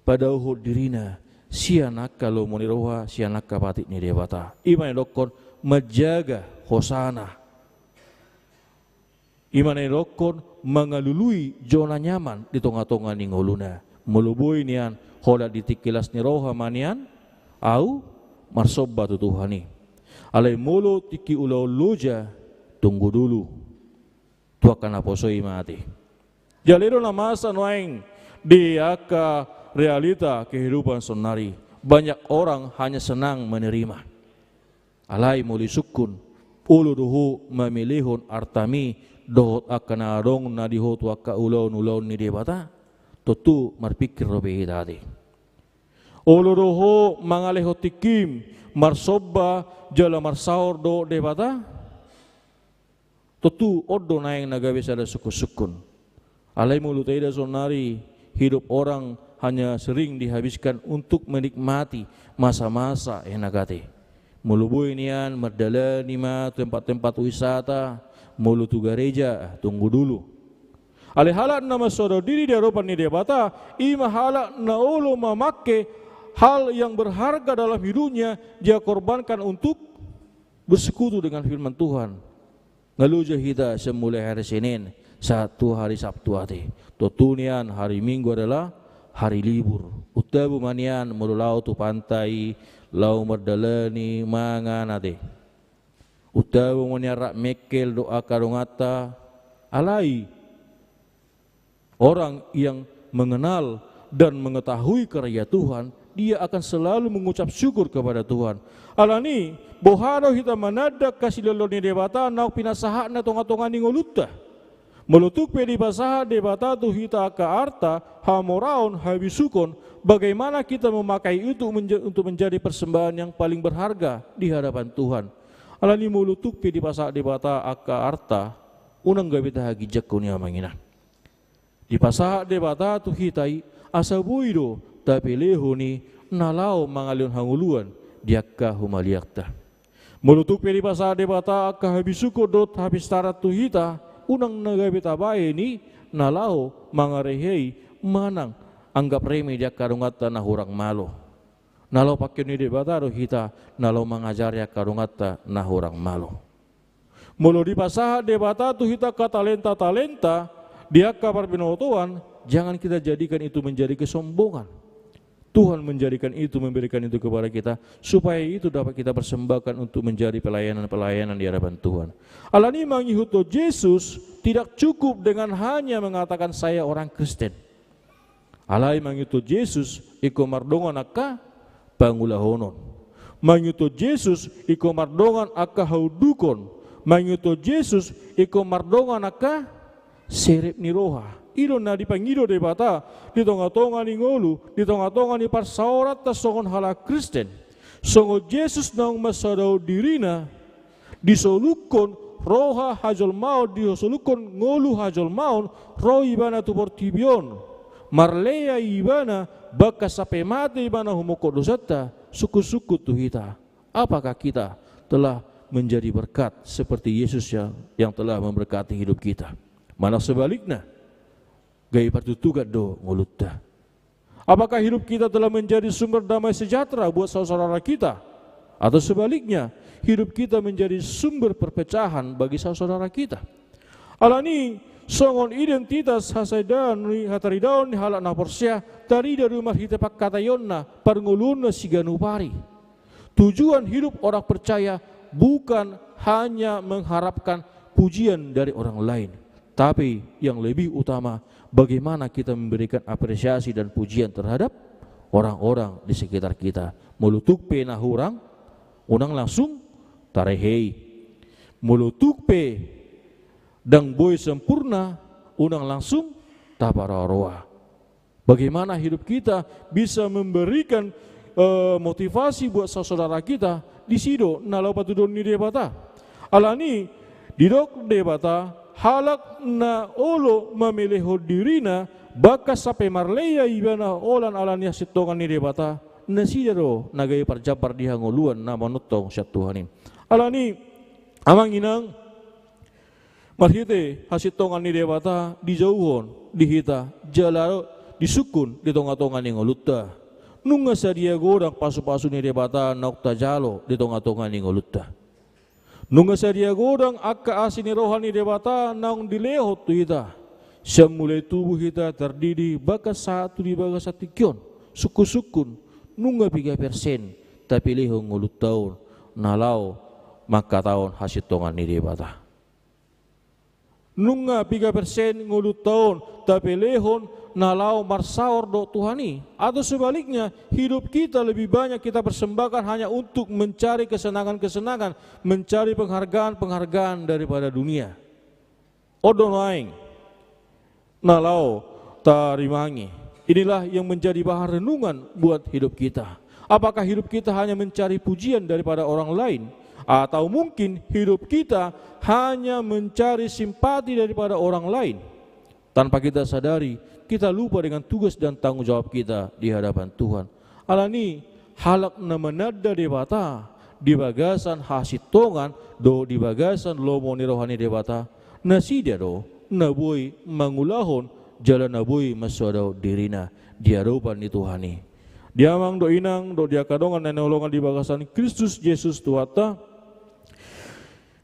pada uhud dirina sianak kalau moniroha sianak kapatik ni debata. Iman dokon menjaga hosana. Iman dokon mengalului zona nyaman di tengah-tengah ni ngoluna. Melubui nian hola ditikilas ni roha manian au marsobba tu Tuhani. Alai mulu tiki ulau luja tunggu dulu. Tu akan aposoi mati. Jalero na masa noaing di aka realita kehidupan sonari. Banyak orang hanya senang menerima. Alai muli sukun ulu duhu memilihun artami dohot akan arong na dihot waka ulaun ni debata. Tutu marpikir robe tadi. Ulu duhu mangaleho tikim marsobba jala marsaur do debata. Tutu odo naing nagabe sada suku-sukun. Alai mulu taida sonari hidup orang hanya sering dihabiskan untuk menikmati masa-masa enagate. Mulu buinian merdala nima tempat-tempat wisata, mulu tu gereja tunggu dulu. Ale halak nama saudara diri di Eropa ni debata, ima halak na ulu memakai hal yang berharga dalam hidupnya dia korbankan untuk bersekutu dengan firman Tuhan. Ngaluja kita semulai hari Senin satu hari Sabtu ate. Totunian hari Minggu adalah hari libur. Utabu manian mululau tu pantai lau merdalani mangan ate. Utabu manian rak mekel doa karungata alai. Orang yang mengenal dan mengetahui karya Tuhan, dia akan selalu mengucap syukur kepada Tuhan. Alani boharo hita manada kasih leloni debata nau pinasaha na tonga-tonga ningoluta. Melutuk pedi basaha debata tu hita ka arta hamoraon habisukon. Bagaimana kita memakai itu untuk menjadi persembahan yang paling berharga di hadapan Tuhan. Alani melutuk pedi basaha debata aka arta unang gabita hagi jakunya mangina. Di pasaha debata tu hitai asabuido tapi lehoni nalau mangalion hanguluan diakka humaliakta. Melutuk pedi pasaha debata aka habisuko dot habis tarat tu hita unang nagabita bae ni nalau mangarehei manang anggap remeh dia karungata na hurang malo. Nalau pakai ni debata do hita nalau mangajar ya karungata na hurang malo. Mulu di pasaha debata tu hita ka talenta dia kabar binotoan, jangan kita jadikan itu menjadi kesombongan. Tuhan memberikan itu kepada kita, supaya itu dapat kita persembahkan untuk menjadi pelayanan-pelayanan di hadapan Tuhan. Alani mangihuto Yesus tidak cukup dengan hanya mengatakan saya orang Kristen. Alai mangihuto Yesus iko mardongan aka pangulahonon. Mangihuto Yesus iko mardongan aka haudukon. Mangihuto Yesus iko mardongan aka serep ni roha. Ilo na dipangido de bata di tonga-tonga ni ngolu, di tonga-tonga ni parsaurat ta songon hala Kristen. Songo Yesus nang masadau dirina disolukon roha hajol maun, disolukon ngolu hajol maun, roh ibana tu portibion. Marlea ibana baka sape mate ibana humoko dosata, suku-suku tuhita. Apakah kita telah menjadi berkat seperti Yesus yang telah memberkati hidup kita? Mana sebaliknya? Gaya partutugat do ngolutta. Apakah hidup kita telah menjadi sumber damai sejahtera buat saudara kita? Atau sebaliknya, hidup kita menjadi sumber perpecahan bagi saudara kita? Alani songon identitas hasaidan hataridaon ni halak na porsia tari dari rumah kita pak katayonna parnguluna siganupari. Tujuan hidup orang percaya bukan hanya mengharapkan pujian dari orang lain, tapi yang lebih utama, bagaimana kita memberikan apresiasi dan pujian terhadap orang-orang di sekitar kita. Mulutuk pe nahurang, unang langsung tarehei. Mulutuk pe dang boy sempurna, unang langsung tapararoa. Bagaimana hidup kita bisa memberikan motivasi buat saudara kita di sido nalau patudon ni debata. Alani didok debata halak na olo memilih dirina baka sape marleya ibana olan alania sitongan ni debata nasidero nagai parjapar di hangoluan na manutong sa Tuhanin. Alani amang inang marhite hasitongan ni debata di jauhon dihita jalaro disukun di tonga-tonga ni ngolutta nunga sadia godang pasu-pasu ni debata nokta jalo di tonga-tonga ni ngolutta. Nunga sadia godang akka asini rohani debata naung dilehot tu kita. Semulai tubuh kita terdiri baka satu di baka satikyon. Suku-sukun nunga 3% tapi lehong ngulut tahun nalau maka tahun hasil tongan ni debata. Nunga 3% ngulut tahun tapi lehon nalau marsaor do Tuhani. Atau sebaliknya, hidup kita lebih banyak kita persembahkan hanya untuk mencari kesenangan-kesenangan, mencari penghargaan-penghargaan daripada dunia. Odon laing nalau tarimangi. Inilah yang menjadi bahan renungan buat hidup kita. Apakah hidup kita hanya mencari pujian daripada orang lain? Atau mungkin hidup kita hanya mencari simpati daripada orang lain? Tanpa kita sadari, kita lupa dengan tugas dan tanggung jawab kita di hadapan Tuhan. Alani halak na menada debata di bagasan hasitongan do di bagasan lomo ni rohani debata nasida do naboy mangulahon jalan naboy maswadaw dirina diarupan ni Tuhani. Diamang do inang do diakadongan na nolongan di bagasan Kristus Yesus Tuata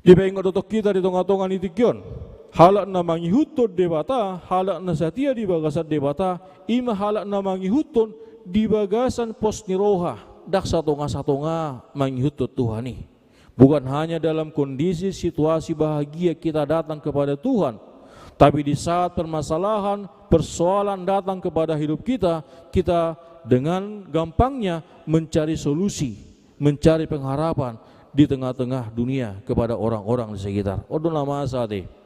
di baingo dotok kita di tonga-tonga ni tikyon. Halak na mangihutod debata, halak na satia di bagasan debata, ima halak na mangihuton di bagasan pos ni roha, dak satonga-satonga mangihutod Tuhani. Bukan hanya dalam kondisi situasi bahagia kita datang kepada Tuhan, tapi di saat permasalahan, persoalan datang kepada hidup kita, kita dengan gampangnya mencari solusi, mencari pengharapan di tengah-tengah dunia kepada orang-orang di sekitar. Odon lama saate.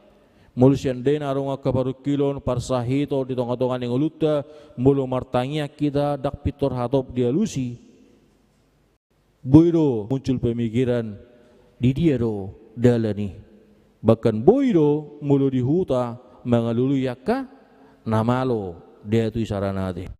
Mulusian den arong kabaru kilon parsahito di tonga-tonga ning ulutta mulu martangnya kita dak pitor hatop dia lusi. Boyro muncul pemikiran di dia do dalani. Bahkan boyro mulu di huta mangalulu yakka namalo dia tu isaranate.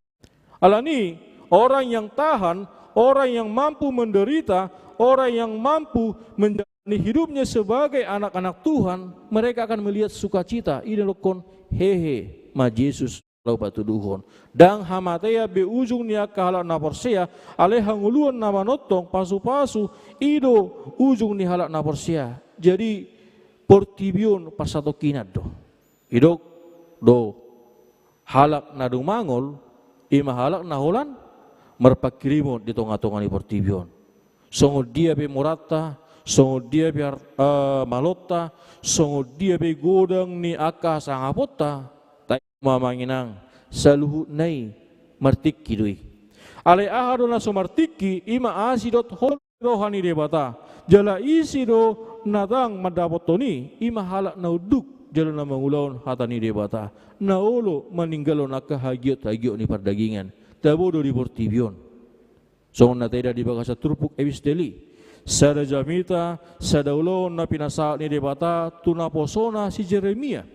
Alani orang yang tahan, orang yang mampu menderita, orang yang mampu menjalani hidupnya sebagai anak-anak Tuhan, mereka akan melihat sukacita. Ini lokon hehe ma Yesus lau patuduhon. Dang hamatea be ujung nia kahala na porsea, ale hanguluan na manotong pasu-pasu ido ujung ni halak na porsea. Jadi portibion pasato kinad do. Idok do halak na dumangol, ima halak na holan merpakirimo di tonga-tonga ni portibion. Songo dia be morata, songo dia be malota, songo dia be godang ni aka sangapota, tai mamanginang saluhu nai martiki dui. Ale ahado na somartiki ima asidot hol rohani debata. Jala isi do nadang madapotoni ima halak nauduk jala na mangulaon hatani debata. Naolo meninggalon aka hagiot ni perdagingan. Tabodo di portibion. Songon na teda di bagasa turpuk ebis deli. Sada jamita, sada ulon na pinasa ni debata tunaposona si Jeremia.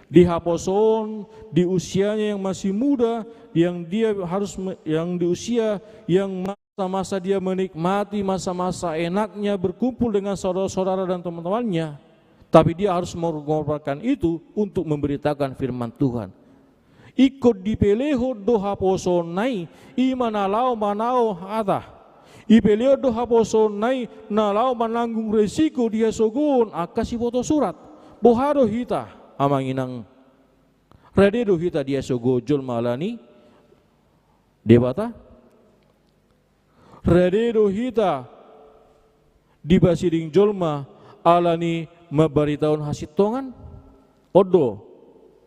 Dihaposon di usianya yang masih muda, yang di usia yang masa-masa dia menikmati masa-masa enaknya berkumpul dengan saudara-saudara dan teman-temannya. Tapi dia harus mengorbankan itu untuk memberitakan firman Tuhan. Ikut dipeleho doha posonai ima nalau manao hata. Ipeleho doha posonai nalau menanggung resiko dia sogon akasi foto surat. Boharo hita amanginang rededo hita dia sogo jol malani debata. Rededo hita dibasiring jolma alani mabaritaon hasit tongan odo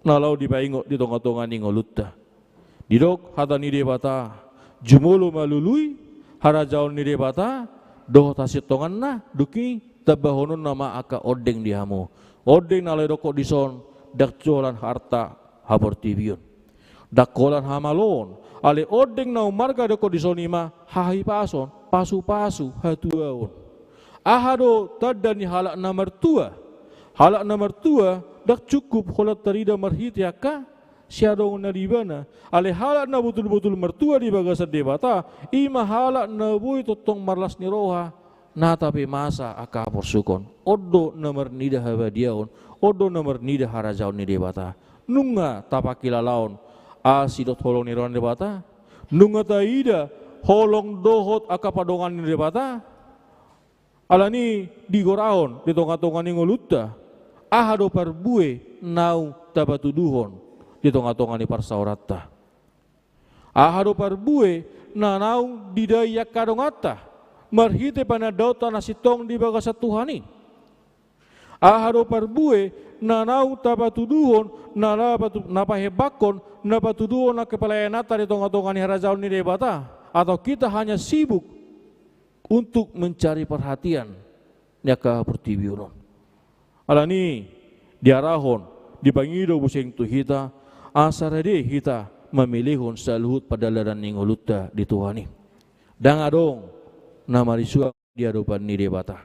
nalau dipaingo di tonga-tonga ni ngolutta didok hata ni debata jumulu malului harajaon ni debata doh tasit tongan na duki tabahonon nama aka odeng dihamu odeng nalai doko dison dak jolan harta haportibion dak kolan hamalon ale odeng na marga doko disonima hahi pason pasu-pasu hatuaon ahado tadani halak nomor tua dak cukup holat tarida marhiti aka siadong na dibana ale halak na betul-betul mertua di bagasa debata ima halak na bui totong marlas ni roha na tapi masa aka porsukon odo nomor nida habadiaon odo nomor nida harajaon ni debata nunga tapakilalaon asidot holong ni rohan debata nunga taida holong dohot aka padongan ni debata alani digoraon di tonga-tonga ni ngolutta ahado parbue nau tabatuduhon di tonga-tonga ni parsaorata ahado parbue na nau didayak kadongata marhite panadauta nasitong di bagasa Tuhani ahado parbue na nau tabatuduhon na napahebakon na patuduhon na kepalayanata di tonga-tonga ni harajaon ni debata atau kita hanya sibuk untuk mencari perhatian nyaka pertibiunon alani diarahon dipangido buseng tu hita asarade hita memilihon saluhut pada ladan ningolutta di Tuhani dang adong nama risuang di hadapan ni debata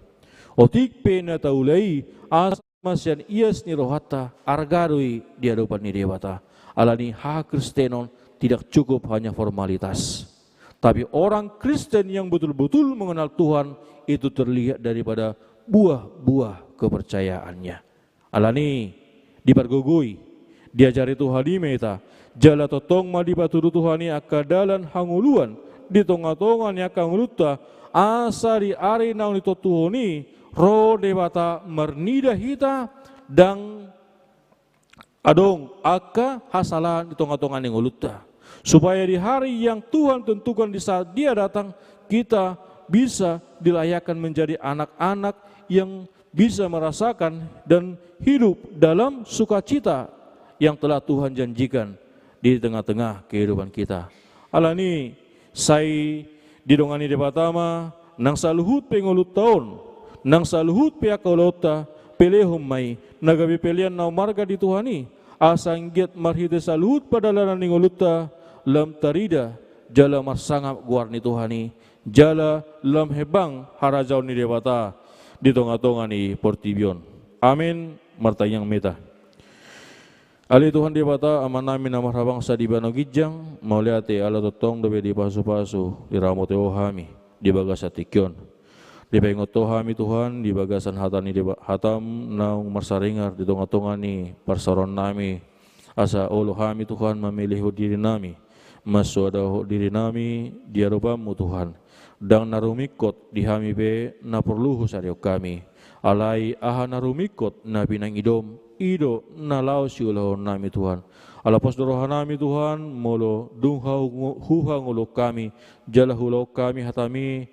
otik pena taulai asmasian ias ni rohata argarui di hadapan ni debata alani ha Kristenon tidak cukup hanya formalitas tapi orang Kristen yang betul-betul mengenal Tuhan itu terlihat daripada buah-buah kepercayaannya. Alani dipargugui diajari Tuhani meta jala totong ma dipaturu Tuhani akadalan hanguluan di tonga-tonga ni akanguluta asari ari nauni totuhoni ro debata mernida hita dang adong aka hasalan di tonga-tonga ni nguluta supaya di hari yang Tuhan tentukan di saat dia datang kita bisa dilayakkan menjadi anak-anak yang bisa merasakan dan hidup dalam sukacita yang telah Tuhan janjikan di tengah-tengah kehidupan kita. Alani sai didongani debatama nang saluhut pengolut taon nang saluhut pihak kolota pelehom mai nagabi pelian na marga di Tuhani asanggiat marhite saluhut pada laran ningoluta lam tarida jala marsangap guarni Tuhani jala lam hebang harajaon ni debata di tonga-tonga ni portibion amin martayang meta ali Tuhan debata aman namin na marhabang sa dibano gijang mauliate ala totong dobe di pasu-pasu di ramote ohami di bagasa tikyon di pengot ohami Tuhan di bagasan hatam naung marsaringar di tonga-tonga ni parsaron nami asa olohami Tuhan memilih diri nami maswadaho diri nami diarupamu Tuhan dang narumikot dihami be na perluhu sario kami alai aha narumikot na binang ido na lao siulahon nami Tuhan Alapos dorohanami Tuhan, molo huhang ulo kami, jala hulau kami hatami,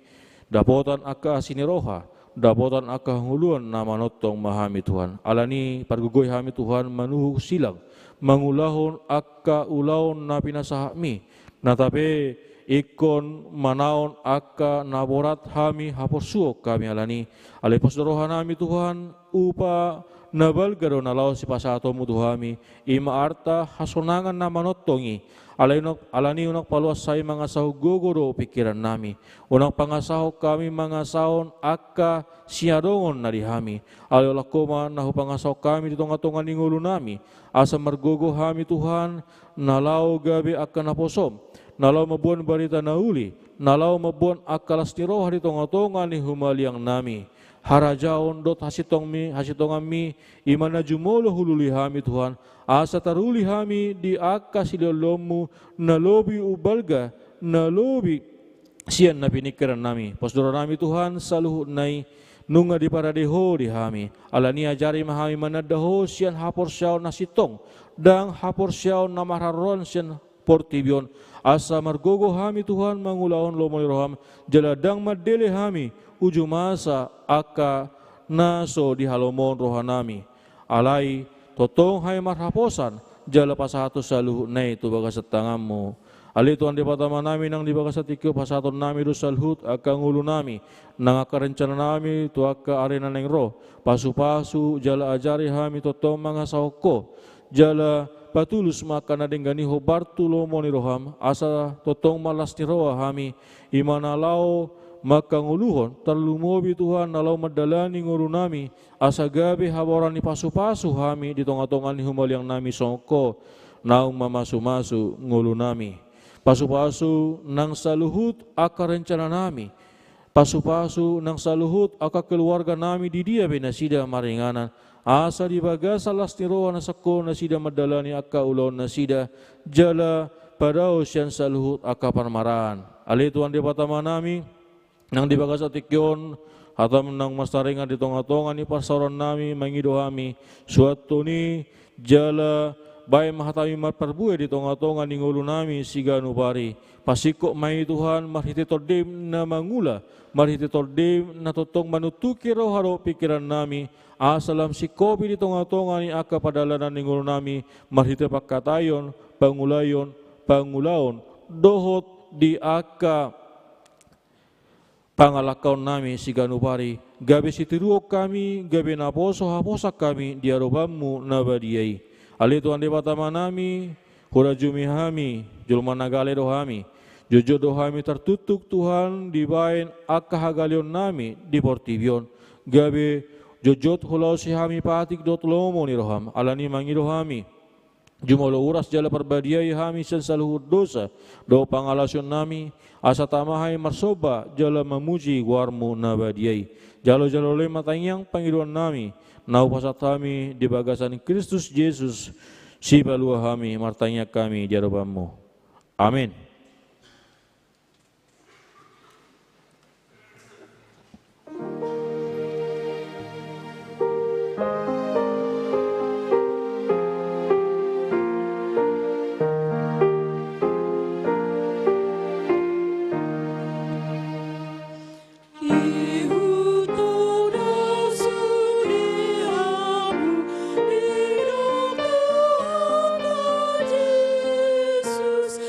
dapotan aka siniroha, dapotan aka huluan nama notong mahami Tuhan. Alani pargugoy hami Tuhan manuhu silang, mangulahon aka ulaon na pinasahami, natape ikon manaon aka naborat hami haporsuo kami alani. Alapos dorohanami Tuhan, upa nabal garo nalaw si pasato mo tuhami, ima arta hasonangan na manotongi, alani unak paluas say mga sahugogoro pikiran nami, unang pangasaho kami mga sahon aka siyadongon narihami, alayo lakoma nahu pangasaho kami ditong atongan ningulo nami, asa margogo hami Tuhan, nalaw gabi aka naposom, nalaw mabuan barita na uli, nalaw mabuan akalas niroha ditong atongan ni humaliang nami, harajaon dot hasitongan mi imana jumolo hululi hami Tuhan asa taruli hami di aka silolomu nalobi ubalga nalobi sian na pinikaran nami posdoro nami Tuhan saluhut nai nunga di paradeho di hami alani ajari mahami manadaho sian hapor siaw nasitong dang hapor siaw na mararon sian portibion asa margogo hami Tuhan mangulaon lomoni roham jaladang madele hami ujung masa aka naso di halomon rohanami alai totong hai marhaposan jala pasatu saluh nai tu bagas tangamu ali tuan di patama nami nang di bagas tikyo pasaton nami rusalhut aka ngulu nami nang aka rencana nami tu aka arena neng roh pasu-pasu jala ajari hami totong mga sahoko jala patulus maka nadenggani ho bartulo moni roham asa totong malas ni roha hami imana lau maka nguluhon terlumobi Tuhan nalau madalani nguru nami asa gabi haboran ni pasu-pasu hami di tonga-tongan ni humaliang nami songko naung mamasu-masu ngulu nami pasu-pasu nang saluhut aka rencana nami pasu-pasu nang saluhut aka keluarga nami di dia benasida maringanan asa di bagasa lastiroa nasako nasida madalani aka ulon nasida jala padao sian saluhut aka parmaran ali Tuhan di patama nami nang di bagas atikyon hatam nang mastaringan di tonga-tonga ni pasaron nami mangido hami suatu ni jala bay mahatami marparbue di tonga-tonga ni ngulu nami siganu pari pasiko mai Tuhan marhiti tordim na mangula marhiti tordim na totong manutuki roharo pikiran nami asalam sikopi di tonga-tonga ni aka padalanan ni ngulu nami marhiti pakatayon pangulaon dohot di aka pangalakaw nami siganu pari gabi sitiruo kami gabi naposo haposak kami diarobammu nabadiyai ali Tuhan di patama nami hurajumi hami julman nagale dohami jojo dohami tertutuk Tuhan dibain aka hagalion nami di portibion gabi jojot hulau si hami patik dot lomo ni roham alani mangi dohami jumolo uras jala perbadiai hami sen saluhur dosa do pangalasyon nami asa tamahai marsoba jala memuji warmu nabadiai jalo-jalo lema tangyang pangiduan nami nau pasat kami di bagasan Kristus Yesus si balua kami martanya kami jarobamu amin.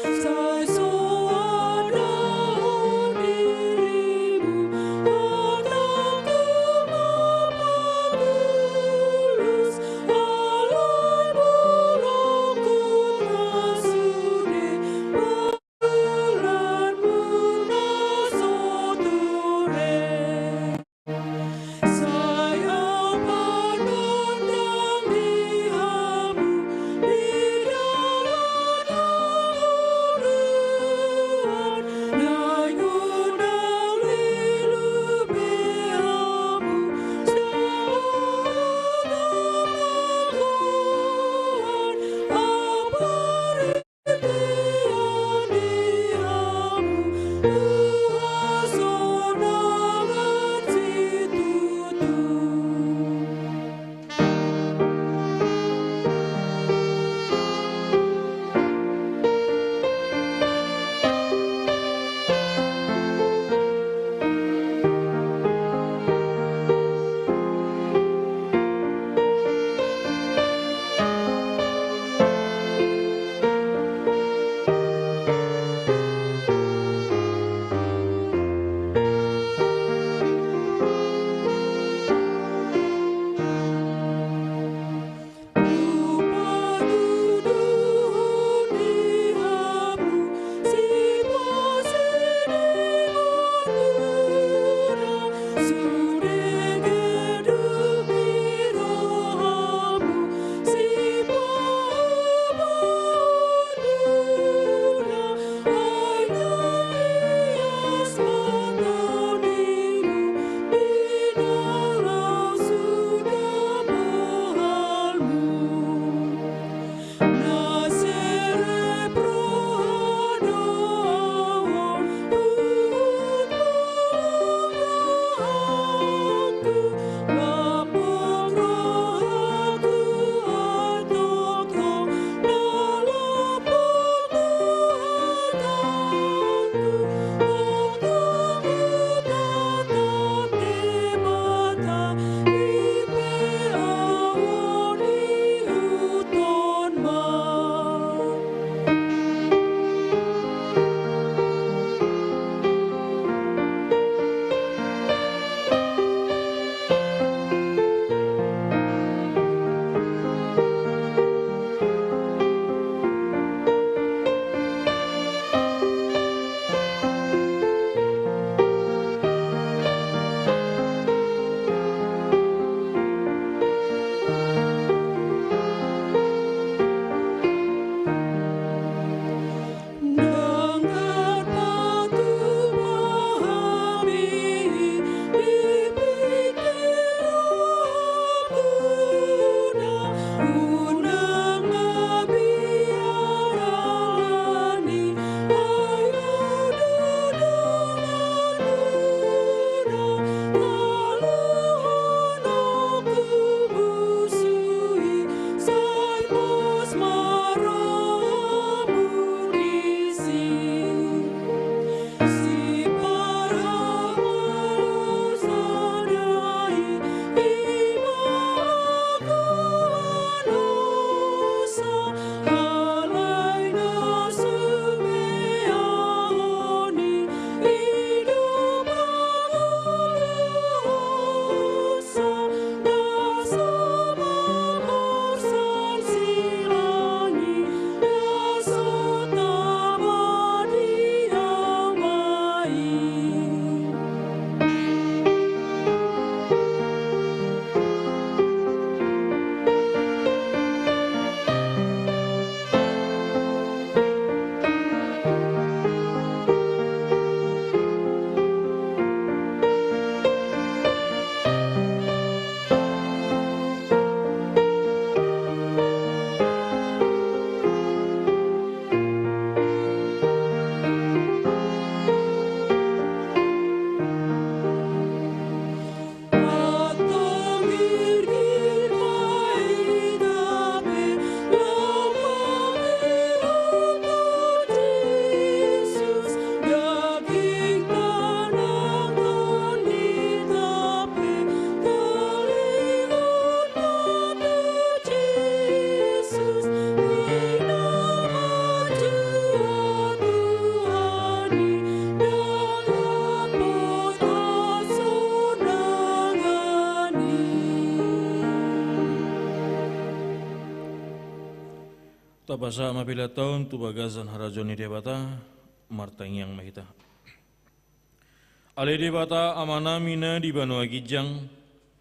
Jesus, Tapasa mapila tahun tu bagasan harajoni debata martang yang mahita. Ale debata amanami na di Banua Gijang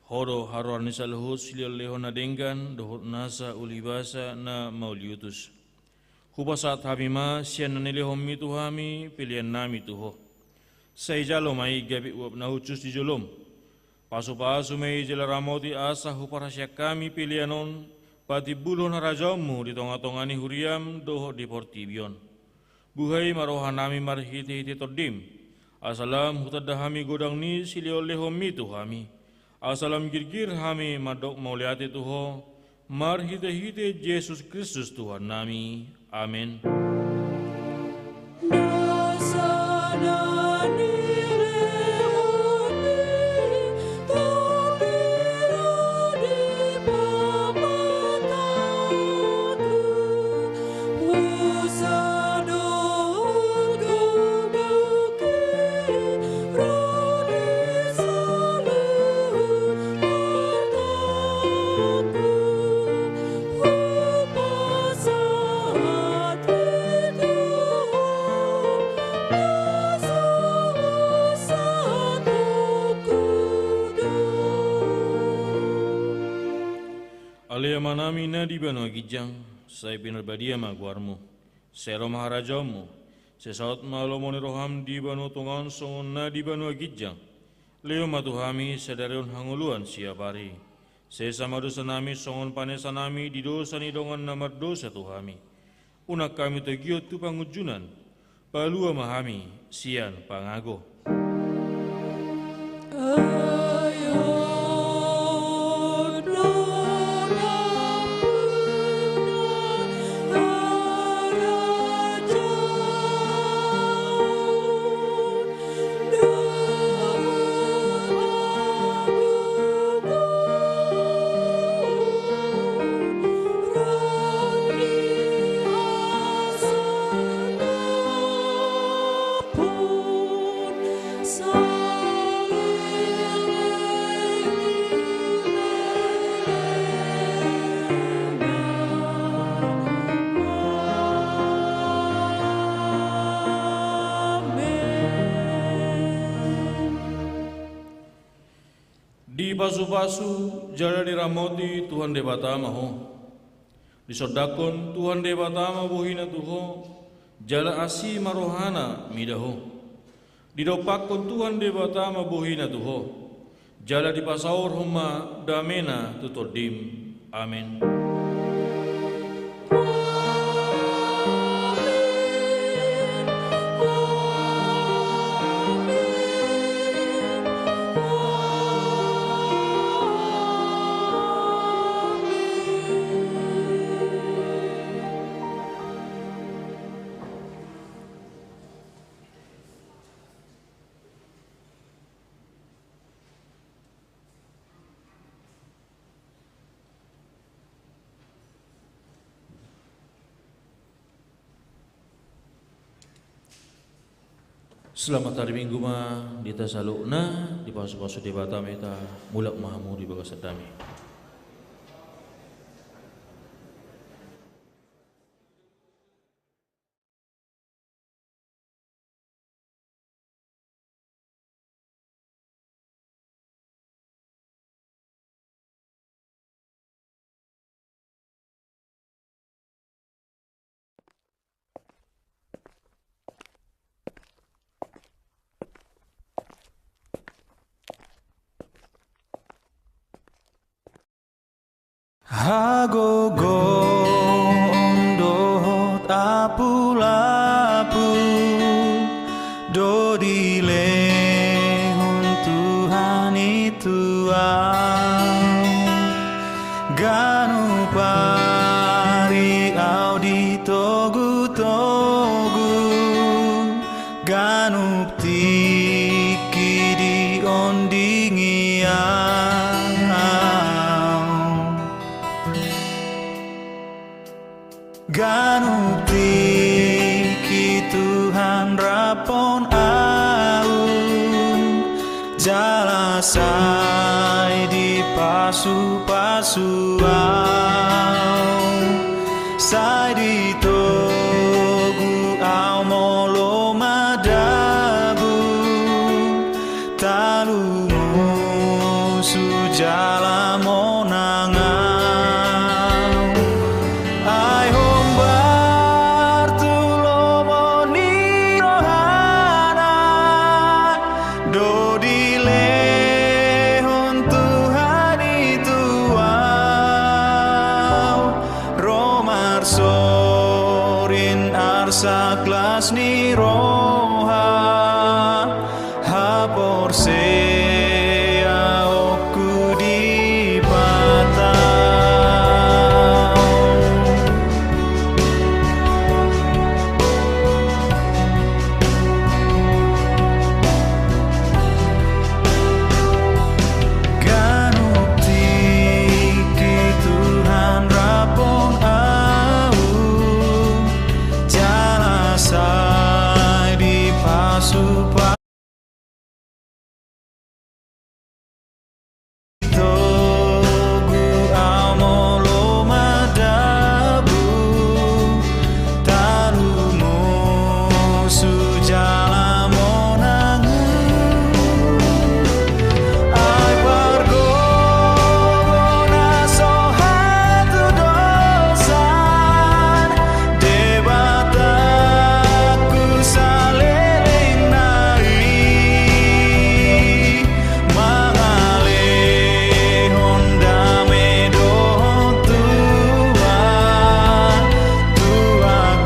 horo haruan nisa lehut silial lehona denggan dohut nasa ulibasa na mauliutus. Hubasat hamima sian na nilehom mitu hami pilihan nami tuho. Say jalo mai gabi uap na hucus di jolom. Pasu-pasu mei jela ramoti asa huparasya kami pilihanon pati bulon harajamu di tonga-tongani huriam doho di portibion. Buhai marohanami marhiti-hiti todim. Asalam hutadahami godang ni silio lehom mitu hami. Asalam girgir hami madok mauliati tuho. Marhite-hite Yesus Kristus Tuhan nami. Amin. Manami na di Banua Gijang, saya pinarbadia maguarmu, sero maharajamu, sesaut malomoni roham di Banua Tungan songon na di Banua Gijang, leo matuhami sedarion hanguluan siapari, sesama dosa nami songon panesa nami di dosa ni dongan namar dosa tuhami, unak kami tegiot tu pangujunan, palua mahami sian pangago. Di pasu-pasu jala diramoti Tuhan debata maho. Disodakon Tuhan debata mabuhina tuho. Jala asi marohana midaho. Didopakon Tuhan debata mabuhina tuho. Jala dipasaur huma damena tutodim. Amin. Selamat hari Minggu ma dita salukna di pasu-pasu debata meta mulak mahamu di bagas sedami. Hagogo ondo tapu-lapu dodile Tuhan itu ganu pari au di togu-togu ganu tiki di ondingia Ganuk tiki Tuhan rapon au jalasai di pasu-pasu au sai di mai roha hapor sea oku di patau Ganukti ki Tuhan rapon au jalasai di pasupa Togu amolo madabu tarumu sujala monangu ai pargona sohatu dosan debataku saleleng nai mangale honda medo tua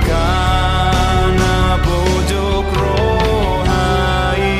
kana bojok rohai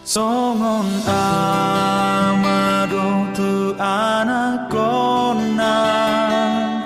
Songon amado tu anak konang